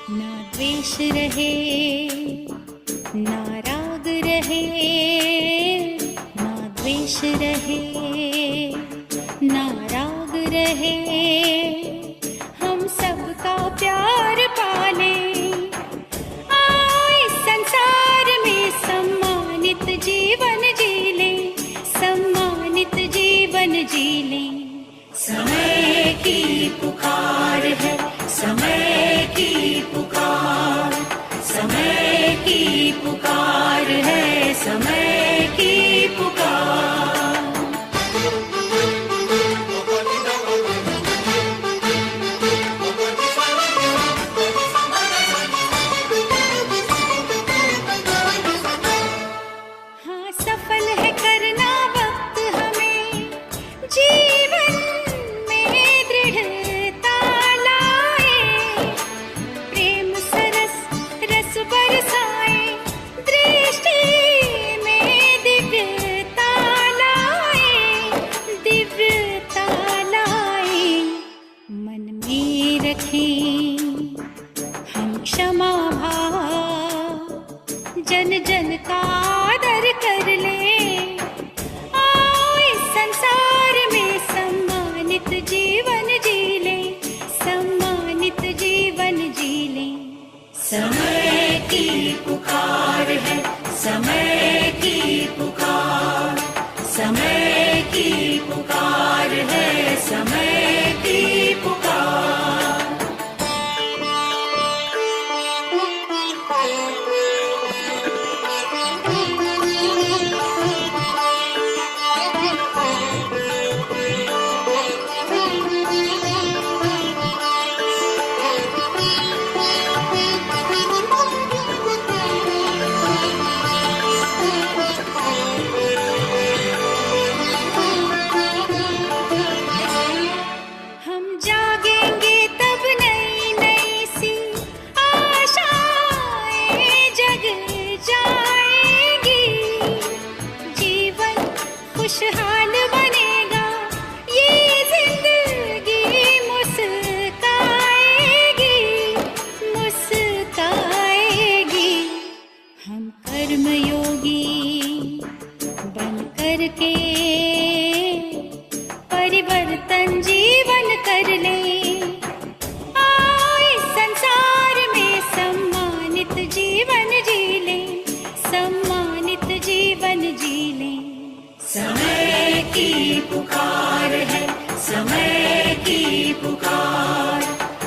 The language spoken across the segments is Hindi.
ना द्वेष रहे, ना राग रहे, ना द्वेष रहे, ना राग रहे, हम सबका प्यार पाले। आए संसार में सम्मानित जीवन जी ले, सम्मानित जीवन जी ले। समय की पुकार है, समय की पुकार, समय की पुकार है, समय की पुकार। हाँ, सफल है करना वक्त हमें, जीवन में दृढ़ता लाए, प्रेम सरस रस बरसाए, दृष्टि में दिव्यता लाए, दिव्यता लाए। मन में रखें हम क्षमा भाव, जन जन का आदर कर ले। आओ इस संसार में सम्मानित जीवन जी ले, सम्मानित जीवन जी ले। समय की पुकार है, समय की पुकार, समय की पुकार है, समय की पुकार। हम जागेंगे तब नई नई सी आशाएं जग जाएंगी, जीवन खुशहाल बनेगा, ये जिंदगी मुस्काएगी, मुस्काएगी। हम कर्मयोगी बन करके परिवर्तन जीवन कर ले। आओ इस संसार में सम्मानित जीवन जी ले, सम्मानित जीवन जी ले। समय की पुकार है, समय की पुकार,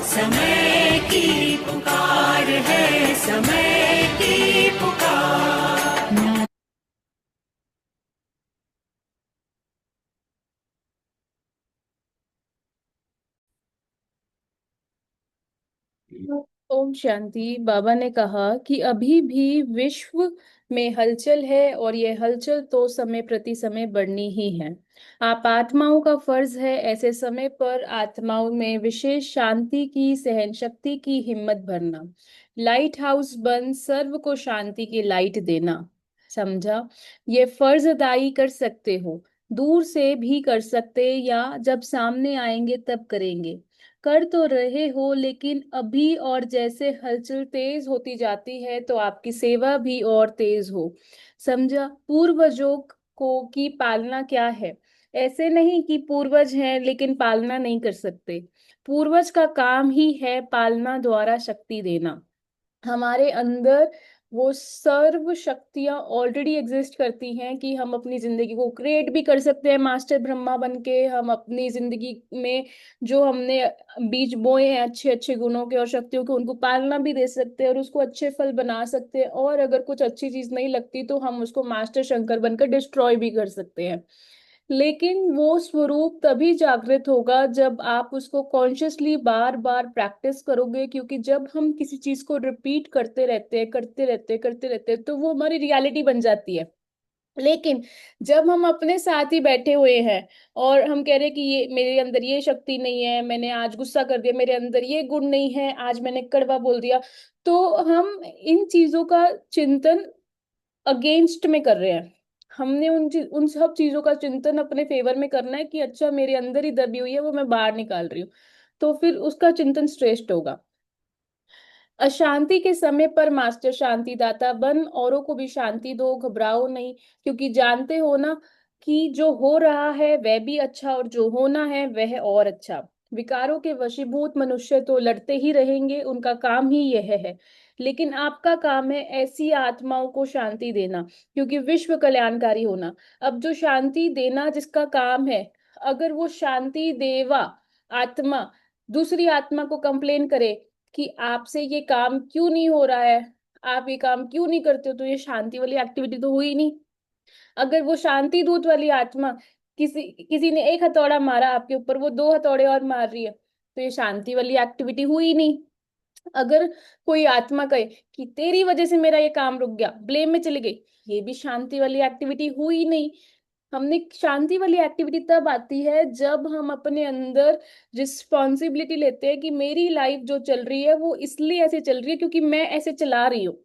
समय की पुकार है, समय की पुकार। ना ओम शांति। बाबा ने कहा कि अभी भी विश्व में हलचल है और यह हलचल तो समय प्रति समय बढ़नी ही है। आप आत्माओं का फर्ज है ऐसे समय पर आत्माओं में विशेष शांति की, सहन शक्ति की हिम्मत भरना, लाइट हाउस बन सर्व को शांति की लाइट देना। समझा? ये फर्ज अदाई कर सकते हो, दूर से भी कर सकते या जब सामने आएंगे तब करेंगे। कर तो रहे हो, लेकिन अभी और जैसे हलचल तेज होती जाती है तो आपकी सेवा भी और तेज हो। समझा? पूर्वजों को की पालना क्या है? ऐसे नहीं कि पूर्वज हैं लेकिन पालना नहीं कर सकते। पूर्वज का काम ही है पालना द्वारा शक्ति देना। हमारे अंदर वो सर्व शक्तियां ऑलरेडी एग्जिस्ट करती हैं कि हम अपनी जिंदगी को क्रिएट भी कर सकते हैं मास्टर ब्रह्मा बन के। हम अपनी जिंदगी में जो हमने बीज बोए हैं अच्छे अच्छे गुणों के और शक्तियों के, उनको पालना भी दे सकते हैं और उसको अच्छे फल बना सकते हैं। और अगर कुछ अच्छी चीज नहीं लगती तो हम उसको मास्टर शंकर बनकर डिस्ट्रॉय भी कर सकते हैं। लेकिन वो स्वरूप तभी जागृत होगा जब आप उसको कॉन्शियसली बार बार प्रैक्टिस करोगे, क्योंकि जब हम किसी चीज को रिपीट करते रहते हैं करते रहते हैं तो वो हमारी रियलिटी बन जाती है। लेकिन जब हम अपने साथ ही बैठे हुए हैं और हम कह रहे हैं कि ये मेरे अंदर ये शक्ति नहीं है, मैंने आज गुस्सा कर दिया, मेरे अंदर ये गुण नहीं है, आज मैंने कड़वा बोल दिया, तो हम इन चीजों का चिंतन अगेंस्ट में कर रहे हैं। हमने उन सब चीजों का चिंतन अपने फेवर में करना है कि अच्छा मेरे अंदर ही दबी हुई है, वो मैं बाहर निकाल रही हूँ, तो फिर उसका चिंतन श्रेष्ठ होगा। अशांति के समय पर मास्टर शांति दाता बन, औरों को भी शांति दो, घबराओ नहीं, क्योंकि जानते हो ना कि जो हो रहा है वह भी अच्छा और जो होना है वह और अच्छा। विकारों के वशीभूत मनुष्य तो लड़ते ही रहेंगे, उनका काम ही यह है। लेकिन आपका काम है ऐसी आत्माओं को शांति देना, क्योंकि विश्व कल्याणकारी होना। अब जो शांति देना जिसका काम है, अगर वो शांति देवा आत्मा दूसरी आत्मा को कंप्लेन करे कि आपसे ये काम क्यों नहीं हो रहा है, आप ये काम क्यों नहीं करते हो, तो ये शांति वाली एक्टिविटी तो हुई नहीं। अगर वो शांति दूत वाली आत्मा, किसी किसी ने एक हथौड़ा मारा आपके ऊपर, वो दो हथौड़े और मार रही है, तो ये शांति वाली एक्टिविटी हुई नहीं। अगर कोई आत्मा कहे कि तेरी वजह से मेरा ये काम रुक गया, ब्लेम में चली गई, ये भी शांति वाली एक्टिविटी हुई नहीं। हमने शांति वाली एक्टिविटी तब आती है जब हम अपने अंदर रिस्पॉन्सिबिलिटी लेते हैं कि मेरी लाइफ जो चल रही है वो इसलिए ऐसे चल रही है क्योंकि मैं ऐसे चला रही हूँ।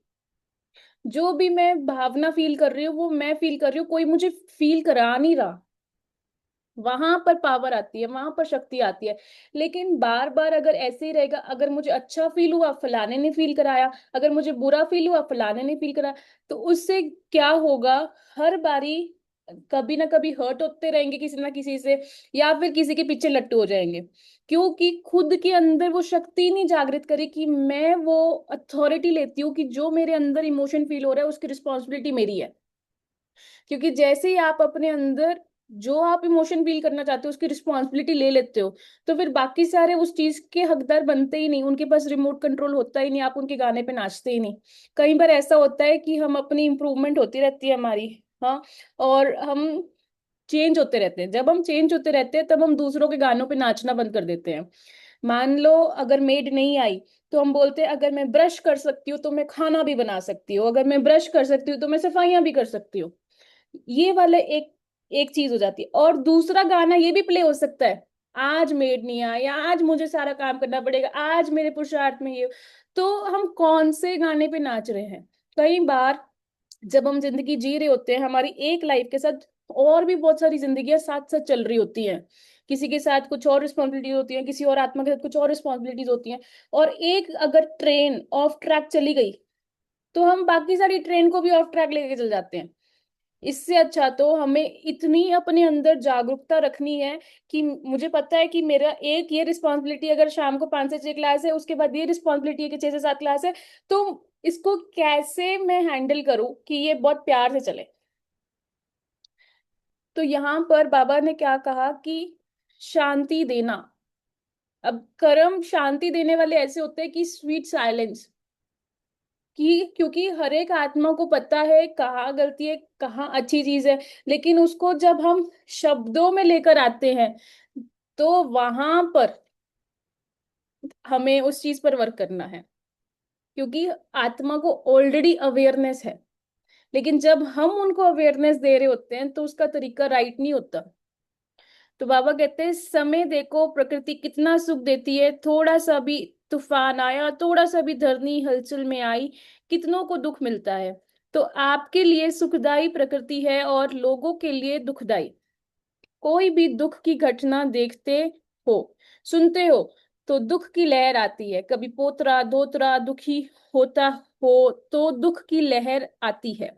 जो भी मैं भावना फील कर रही हूँ वो मैं फील कर रही हूँ, कोई मुझे फील करा नहीं रहा। वहां पर पावर आती है, वहां पर शक्ति आती है। लेकिन बार बार अगर ऐसे ही रहेगा, अगर मुझे अच्छा फील हुआ फलाने ने फील कराया, अगर मुझे बुरा फील हुआ फलाने ने फील कराया, तो उससे क्या होगा, हर बारी कभी ना कभी हर्ट होते रहेंगे किसी ना किसी से, या फिर किसी के पीछे लट्टू हो जाएंगे, क्योंकि खुद के अंदर वो शक्ति नहीं जागृत करी कि मैं वो अथॉरिटी लेती हूँ कि जो मेरे अंदर इमोशन फील हो रहा है उसकी रिस्पॉन्सिबिलिटी मेरी है। क्योंकि जैसे ही आप अपने अंदर जो आप इमोशन फील करना चाहते हो उसकी रिस्पॉन्सिबिलिटी ले लेते हो, तो फिर बाकी सारे उस चीज के हकदार बनते ही नहीं, उनके पास रिमोट कंट्रोल होता ही नहीं, आप उनके गाने पे नाचते ही नहीं। कई बार ऐसा होता है कि हम अपनी इंप्रूवमेंट होती रहती है हमारी, हाँ, और हम चेंज होते रहते हैं। जब हम चेंज होते रहते हैं तब हम दूसरों के गानों पे नाचना बंद कर देते हैं। मान लो अगर मेड नहीं आई, तो हम बोलते हैं अगर मैं ब्रश कर सकती हूँ तो मैं खाना भी बना सकती हूँ, अगर मैं ब्रश कर सकती हूँ तो मैं सफाइयां भी कर सकती हूँ। ये वाला एक एक चीज हो जाती है। और दूसरा गाना ये भी प्ले हो सकता है, आज मेड नहीं आया, आज मुझे सारा काम करना पड़ेगा, आज मेरे पुरुषार्थ में ये। तो हम कौन से गाने पे नाच रहे हैं? कई बार जब हम जिंदगी जी रहे होते हैं, हमारी एक लाइफ के साथ और भी बहुत सारी जिंदगियां साथ साथ चल रही होती हैं। किसी के साथ कुछ और रिस्पॉन्सिबिलिटी होती है, किसी और आत्मा के साथ कुछ और रिस्पॉन्सिबिलिटीज होती हैं। और एक अगर ट्रेन ऑफ ट्रैक चली गई, तो हम बाकी सारी ट्रेन को भी ऑफ ट्रैक लेके चल जाते हैं। इससे अच्छा तो हमें इतनी अपने अंदर जागरूकता रखनी है कि मुझे पता है कि मेरा एक ये रिस्पॉन्सिबिलिटी अगर शाम को 5 से 6 क्लास है, उसके बाद ये रिस्पॉन्सिबिलिटी है कि 6 से 7 क्लास है, तो इसको कैसे मैं हैंडल करूं कि ये बहुत प्यार से चले। तो यहाँ पर बाबा ने क्या कहा कि शांति देना। अब कर्म शांति देने वाले ऐसे होते हैं कि स्वीट साइलेंस, कि क्योंकि हर एक आत्मा को पता है कहाँ गलती है कहाँ अच्छी चीज है, लेकिन उसको जब हम शब्दों में लेकर आते हैं तो वहां पर हमें उस चीज पर वर्क करना है, क्योंकि आत्मा को ऑलरेडी अवेयरनेस है। लेकिन जब हम उनको अवेयरनेस दे रहे होते हैं तो उसका तरीका राइट नहीं होता। तो बाबा कहते हैं समय देखो प्रकृति कितना सुख देती है, थोड़ा सा भी तूफान आया, थोड़ा सा भी धरनी हलचल में आई, कितनों को दुख मिलता है। तो आपके लिए सुखदाई प्रकृति है और लोगों के लिए दुखदाई। कोई भी दुख की घटना देखते हो, सुनते हो, तो दुख की लहर आती है। कभी पोतरा धोतरा दुखी होता हो तो दुख की लहर आती है।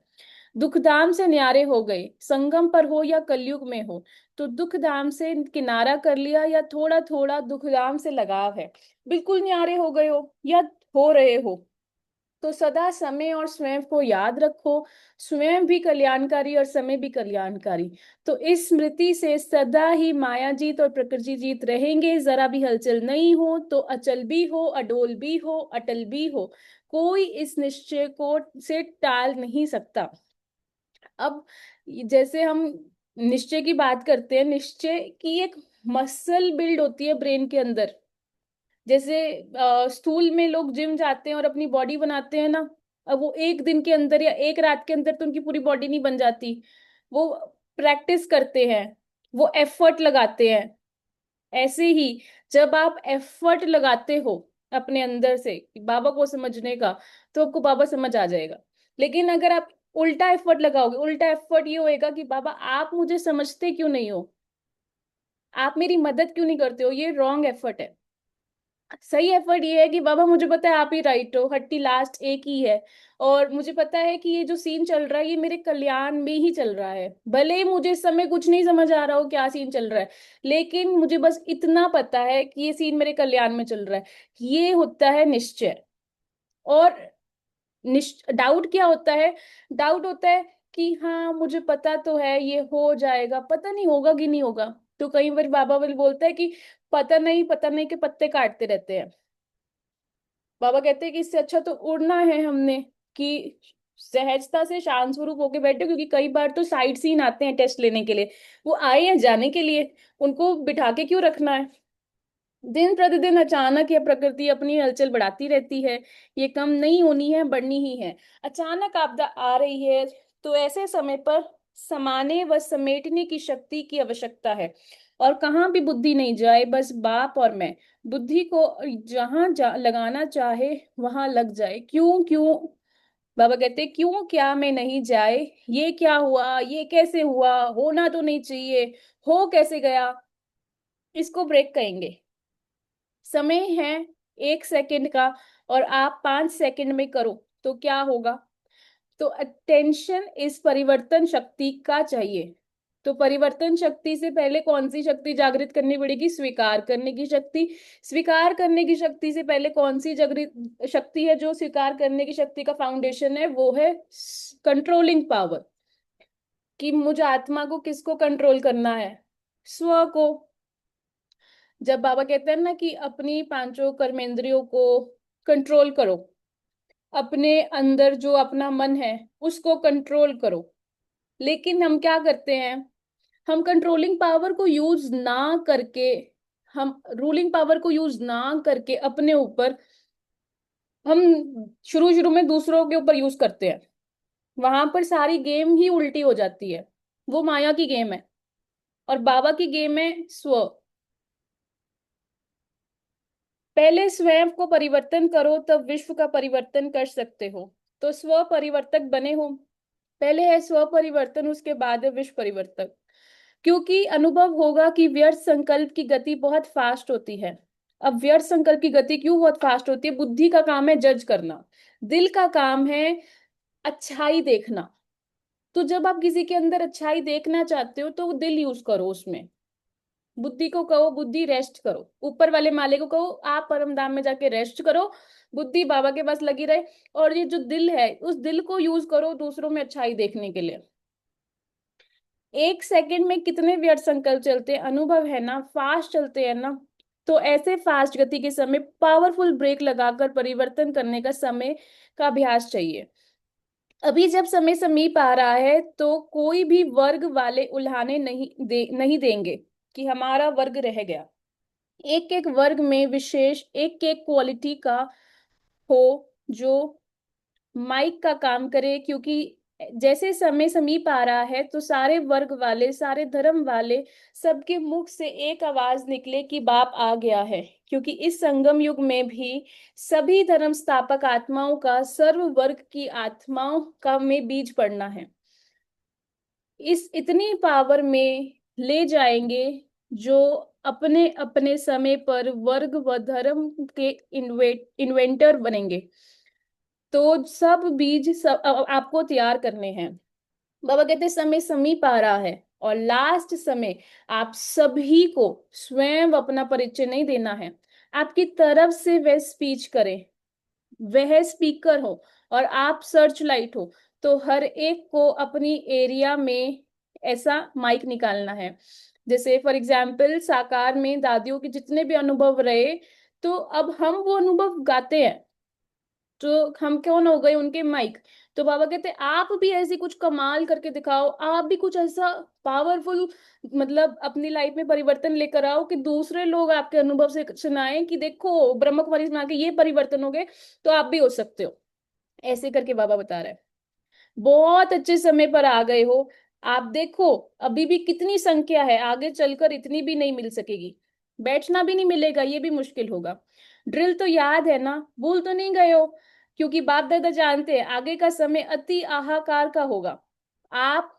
दुखधाम से न्यारे हो गए, संगम पर हो या कलयुग में हो, तो दुखधाम से किनारा कर लिया या थोड़ा थोड़ा दुखधाम से लगाव है, बिल्कुल न्यारे हो गए हो या हो रहे हो, तो सदा समय और स्वयं को याद रखो। स्वयं भी कल्याणकारी और समय भी कल्याणकारी। तो इस स्मृति से सदा ही माया जीत और प्रकृति जीत रहेंगे। जरा भी हलचल नहीं हो तो अचल भी हो, अडोल भी हो, अटल भी हो, कोई इस निश्चय को से टाल नहीं सकता। अब जैसे हम निश्चय की बात करते हैं, निश्चय की एक मसल बिल्ड होती है ब्रेन के अंदर। जैसे स्कूल में लोग जिम जाते हैं और अपनी बॉडी बनाते हैं ना, अब वो एक दिन के अंदर या एक रात के अंदर तो उनकी पूरी बॉडी नहीं बन जाती। वो प्रैक्टिस करते हैं, वो एफर्ट लगाते हैं। ऐसे ही जब आप एफर्ट लगाते हो अपने अंदर से कि बाबा को समझने का, तो आपको बाबा समझ आ जाएगा। लेकिन अगर आप उल्टा एफर्ट लगाओगे, उल्टा एफर्ट ये होएगा कि बाबा आप मुझे समझते क्यों नहीं हो, आप मेरी मदद क्यों नहीं करते हो, ये रॉन्ग एफर्ट है। सही एफर्ट ये है कि बाबा मुझे पता है आप ही राइट हो, हट्टी लास्ट एक ही है, और मुझे पता है कि ये जो सीन चल रहा है ये मेरे कल्याण में ही चल रहा है। भले ही मुझे इस समय कुछ नहीं समझ आ रहा हो क्या सीन चल रहा है, लेकिन मुझे बस इतना पता है कि ये सीन मेरे कल्याण में चल रहा है। ये होता है निश्चय। और डाउट क्या होता है? डाउट होता है कि हाँ मुझे पता तो है ये हो जाएगा, पता नहीं होगा कि नहीं होगा। तो कई बार बाबा बोलता है कि पता नहीं के पत्ते काटते रहते हैं। बाबा कहते हैं कि इससे अच्छा तो उड़ना है हमने, कि सहजता से शांत स्वरूप होके बैठे, क्योंकि कई बार तो साइड सीन आते हैं टेस्ट लेने के लिए, वो आए हैं जाने के लिए, उनको बिठा के क्यों रखना है। दिन प्रतिदिन अचानक यह प्रकृति अपनी हलचल बढ़ाती रहती है, ये कम नहीं होनी है, बढ़नी ही है। अचानक आपदा आ रही है तो ऐसे समय पर समाने व समेटने की शक्ति की आवश्यकता है। और कहाँ भी बुद्धि नहीं जाए, बस बाप और मैं। बुद्धि को लगाना चाहे वहां लग जाए। क्यों क्यों, बाबा कहते हैं, क्यों क्या में नहीं जाए, ये क्या हुआ, ये कैसे हुआ, होना तो नहीं चाहिए, हो कैसे गया, इसको ब्रेक कहेंगे। समय है 1 सेकंड का, और आप 5 सेकंड में करो तो क्या होगा। तो अटेंशन इस परिवर्तन शक्ति का चाहिए। तो परिवर्तन शक्ति से पहले कौन सी शक्ति जागृत करनी पड़ेगी? स्वीकार करने की शक्ति। स्वीकार करने की शक्ति से पहले कौन सी जागृत शक्ति है जो स्वीकार करने की शक्ति का फाउंडेशन है? वो है कंट्रोलिंग पावर। कि मुझे आत्मा को किसको कंट्रोल करना है? स्व को। जब बाबा कहते हैं ना कि अपनी पांचों कर्मेंद्रियों को कंट्रोल करो, अपने अंदर जो अपना मन है उसको कंट्रोल करो, लेकिन हम क्या करते हैं? हम कंट्रोलिंग पावर को यूज ना करके, हम रूलिंग पावर को यूज ना करके अपने ऊपर, हम शुरू शुरू में दूसरों के ऊपर यूज करते हैं। वहां पर सारी गेम ही उल्टी हो जाती है। वो माया की गेम है, और बाबा की गेम है स्व। पहले स्वयं को परिवर्तन करो, तब विश्व का परिवर्तन कर सकते हो। तो स्व परिवर्तक बने हो। पहले है स्व परिवर्तन, उसके बाद है विश्व परिवर्तक। क्योंकि अनुभव होगा कि व्यर्थ संकल्प की गति बहुत फास्ट होती है। अब व्यर्थ संकल्प की गति क्यों बहुत फास्ट होती है? बुद्धि का काम है जज करना, दिल का काम है अच्छाई देखना। तो जब आप किसी के अंदर अच्छाई देखना चाहते हो तो दिल यूज करो उसमें। बुद्धि को कहो बुद्धि रेस्ट करो, ऊपर वाले माले को कहो आप परम धाम में जाके रेस्ट करो, बुद्धि बाबा के पास लगी रहे। और ये जो दिल है उस दिल को यूज करो दूसरों में अच्छाई देखने के लिए। 1 सेकंड में कितने व्यर्थ संकल्प चलते हैं, अनुभव है ना, फास्ट चलते हैं ना। तो ऐसे फास्ट गति के समय पावरफुल ब्रेक लगाकर परिवर्तन करने का समय का अभ्यास चाहिए। अभी जब समय समीप आ रहा है तो कोई भी वर्ग वाले उल्हाने नहीं देंगे कि हमारा वर्ग रह गया। एक एक वर्ग में विशेष एक एक क्वालिटी का हो जो माइक का काम करे। क्योंकि जैसे समय समीप आ रहा है तो सारे वर्ग वाले, सारे धर्म वाले, सबके मुख से एक आवाज निकले कि बाप आ गया है। क्योंकि इस संगम युग में भी सभी धर्म स्थापक आत्माओं का सर्व वर्ग की आत्माओं का में बीज पड़ना है। इस इतनी पावर में ले जाएंगे जो अपने अपने समय पर वर्ग व धर्म के इन्वेंटर बनेंगे। तो सब बीज सब आपको तैयार करने हैं। बाबा कहते हैं समय समीप आ रहा है, और लास्ट समय आप सभी को स्वयं अपना परिचय नहीं देना है। आपकी तरफ से वह स्पीच करे, वह स्पीकर हो, और आप सर्च लाइट हो। तो हर एक को अपनी एरिया में ऐसा माइक निकालना है। जैसे फॉर एग्जाम्पल साकार में दादियों के जितने भी अनुभव रहे, तो अब हम वो अनुभव गाते हैं। तो हम कौन हो गए? उनके माइक। तो बाबा कहते आप भी ऐसी कुछ कमाल करके दिखाओ, आप भी कुछ ऐसा पावरफुल, मतलब अपनी लाइफ में परिवर्तन लेकर आओ कि दूसरे लोग आपके अनुभव से सुनाएं कि देखो ब्रह्म कुमारी सुना के ये परिवर्तन हो गए, तो आप भी हो सकते हो। ऐसे करके बाबा बता रहे हैं। बहुत अच्छे समय पर आ गए हो। आप देखो अभी भी कितनी संख्या है, आगे चलकर इतनी भी नहीं मिल सकेगी। बैठना भी नहीं मिलेगा, ये भी मुश्किल होगा। ड्रिल तो याद है ना, भूल तो नहीं गए हो? क्योंकि बाप दादा जानते हैं आगे का समय अति हाहाकार का होगा। आप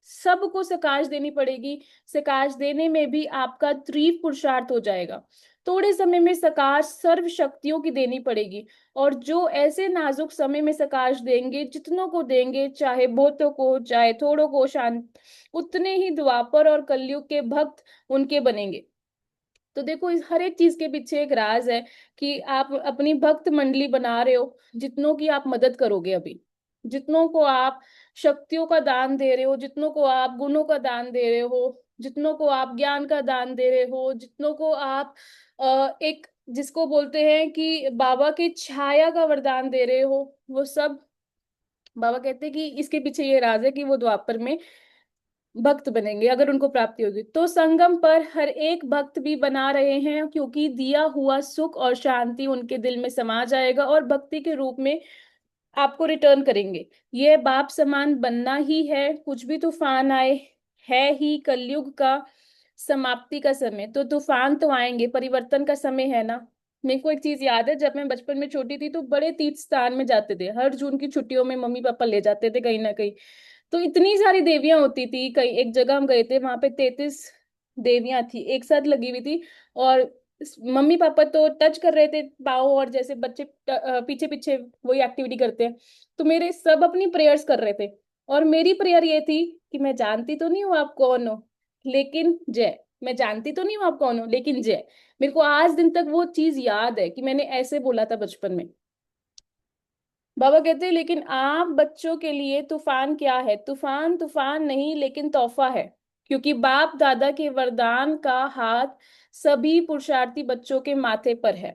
सबको सकाश देनी पड़ेगी। सकाश देने में भी आपका तीव्र पुरुषार्थ हो जाएगा। थोड़े समय में सकाश सर्व शक्तियों की देनी पड़ेगी। और जो ऐसे नाजुक समय में सकाश देंगे, जितनों को देंगे, चाहे बहुतों को चाहे थोड़ों को, शांत, उतने ही द्वापर और कलयुग के भक्त उनके बनेंगे। तो देखो, इस हर एक चीज के पीछे एक राज है कि आप अपनी भक्त मंडली बना रहे हो, जितनों की आप मदद करोगे अभी, जितनों को आप शक्तियों का दान दे रहे हो, जितनों को आप गुणों का दान दे रहे हो, जितनों को आप ज्ञान का दान दे रहे हो, जितनों को आप एक जिसको बोलते हैं कि बाबा की छाया का वरदान दे रहे हो, वो सब बाबा कहते हैं कि इसके पीछे ये राज है कि वो द्वापर में भक्त बनेंगे अगर उनको प्राप्ति होगी। तो संगम पर हर एक भक्त भी बना रहे हैं, क्योंकि दिया हुआ सुख और शांति उनके दिल में समा जाएगा और भक्ति के रूप में आपको रिटर्न करेंगे। ये बाप समान बनना ही है। कुछ भी तूफान आए, है ही कलयुग का समाप्ति का समय। तो तूफान तो आएंगे, परिवर्तन का समय है ना। मेरे को एक चीज याद है, जब मैं बचपन में छोटी थी तो बड़े तीर्थ स्थान में जाते थे, हर जून की छुट्टियों में मम्मी पापा ले जाते थे कहीं ना कहीं। तो इतनी सारी देवियां होती थी। कहीं एक जगह हम गए थे, वहां पे 33 देवियां थी एक साथ लगी हुई थी। और मम्मी पापा तो टच कर रहे थे पाँव, और जैसे बच्चे पीछे पीछे वही एक्टिविटी करते हैं। तो मेरे सब अपनी प्रेयर्स कर रहे थे, और मेरी प्रेयर ये थी कि मैं जानती तो नहीं हूँ आप कौन हो, लेकिन जय। मैं जानती तो नहीं हूँ आप कौन हो, लेकिन जय। मेरे को आज दिन तक वो चीज याद है कि मैंने ऐसे बोला था बचपन में। बाबा कहते हैं, लेकिन आप बच्चों के लिए तूफान क्या है? तूफान तूफान नहीं, लेकिन तोहफा है। क्योंकि बाप दादा के वरदान का हाथ सभी पुरुषार्थी बच्चों के माथे पर है।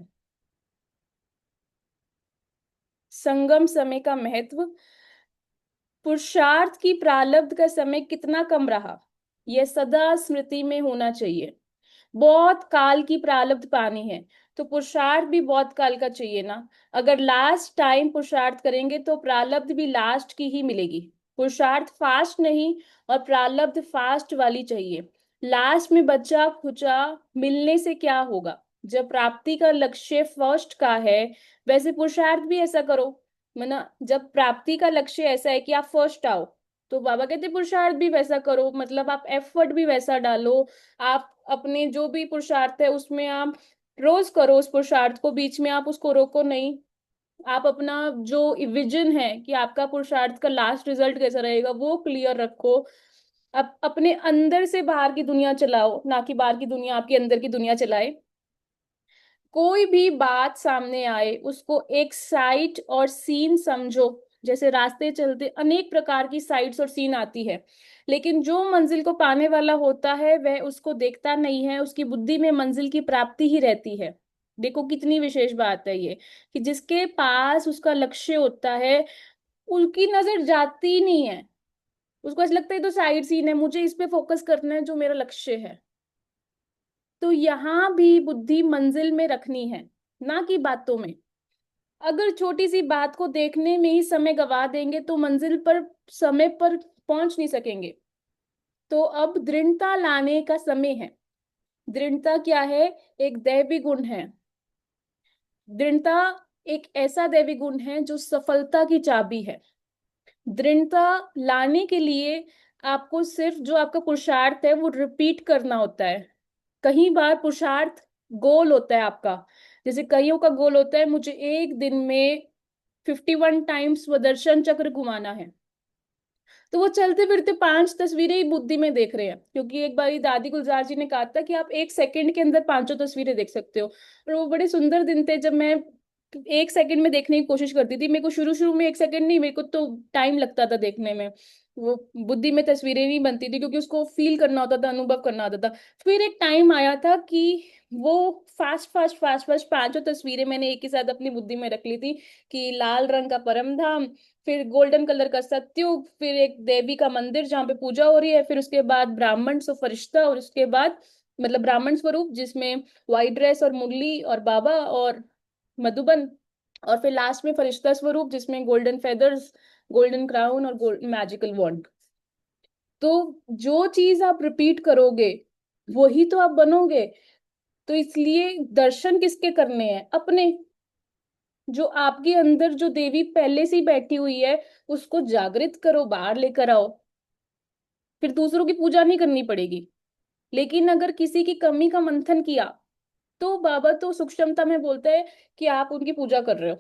संगम समय का महत्व। पुरुषार्थ की प्रारब्ध का समय कितना कम रहा, यह सदा स्मृति में होना चाहिए। बहुत काल की प्रारब्ध पानी है, तो पुरुषार्थ भी बहुत काल का चाहिए ना। अगर लास्ट टाइम पुरुषार्थ करेंगे तो प्रारब्ध भी लास्ट की ही मिलेगी। पुरुषार्थ फास्ट नहीं, और प्रारब्ध फास्ट वाली चाहिए। लास्ट में बच्चा खुचा मिलने से क्या होगा? जब प्राप्ति का लक्ष्य फर्स्ट का है, वैसे पुरुषार्थ भी ऐसा करो। मना, जब प्राप्ति का लक्ष्य ऐसा है कि आप फर्स्ट आओ, तो बाबा कहते पुरुषार्थ भी वैसा करो, मतलब आप एफर्ट भी वैसा डालो। आप अपने जो भी पुरुषार्थ है उसमें आप रोज करो उस पुरुषार्थ को, बीच में आप उसको रोको नहीं। आप अपना जो विजन है कि आपका पुरुषार्थ का लास्ट रिजल्ट कैसा रहेगा, वो क्लियर रखो। अब अपने अंदर से बाहर की दुनिया चलाओ, ना कि बाहर की दुनिया आपके अंदर की दुनिया चलाए। कोई भी बात सामने आए, उसको एक साइट और सीन समझो। जैसे रास्ते चलते अनेक प्रकार की साइट्स और सीन आती है, लेकिन जो मंजिल को पाने वाला होता है वह उसको देखता नहीं है, उसकी बुद्धि में मंजिल की प्राप्ति ही रहती है। देखो कितनी विशेष बात है ये, कि जिसके पास उसका लक्ष्य होता है, उनकी नजर जाती ही नहीं है। उसको ऐसा लगता है तो साइड सीन है, मुझे इस पे फोकस करना है जो मेरा लक्ष्य है। तो यहाँ भी बुद्धि मंजिल में रखनी है, ना कि बातों में। अगर छोटी सी बात को देखने में ही समय गवा देंगे तो मंजिल पर समय पर पहुंच नहीं सकेंगे। तो अब दृढ़ता लाने का समय है। दृढ़ता क्या है? एक दैवी गुण है। दृढ़ता एक ऐसा दैवी गुण है जो सफलता की चाबी है। दृढ़ता लाने के लिए आपको सिर्फ जो आपका पुरुषार्थ है वो रिपीट करना होता है। कई बार पुरुषार्थ गोल होता है आपका। जैसे कईयों का गोल होता है, मुझे एक दिन में 51 टाइम्स स्वदर्शन चक्र घुमाना है। तो वो चलते फिरते 5 तस्वीरें ही बुद्धि में देख रहे हैं, क्योंकि एक बार दादी गुलजार जी ने कहा था कि आप 1 सेकंड के अंदर 5 तस्वीरें देख सकते हो। और वो बड़े सुंदर दिन थे जब मैं 1 सेकंड में देखने की कोशिश करती थी। मेरे को शुरू शुरू में 1 सेकंड नहीं, मेरे को तो टाइम लगता था देखने में। वो बुद्धि में तस्वीरें नहीं बनती थी, क्योंकि उसको फील करना होता था, अनुभव करना होता था। फिर एक टाइम आया था कि वो फास्ट फास्ट फास्ट फास्ट 5 तस्वीरें मैंने एक ही साथ अपनी बुद्धि में रख ली थी। कि लाल रंग का परम धाम, फिर गोल्डन कलर का सत्युग, फिर एक देवी का मंदिर जहाँ पे पूजा हो रही है, फिर उसके बाद ब्राह्मण सो फरिश्ता, और उसके बाद मतलब ब्राह्मण स्वरूप जिसमें व्हाइट ड्रेस और मुरली और बाबा और मधुबन, और फिर लास्ट में फरिश्ता स्वरूप जिसमें गोल्डन फेदर्स, गोल्डन क्राउन और गोल्ड मैजिकल वॉन्ड। तो जो चीज आप रिपीट करोगे वही तो आप बनोगे। तो इसलिए दर्शन किसके करने हैं? अपने। जो आपके अंदर जो देवी पहले से ही बैठी हुई है, उसको जागृत करो, बाहर लेकर आओ। फिर दूसरों की पूजा नहीं करनी पड़ेगी। लेकिन अगर किसी की कमी का मंथन किया तो बाबा तो सूक्ष्मता में बोलते हैं कि आप उनकी पूजा कर रहे हो।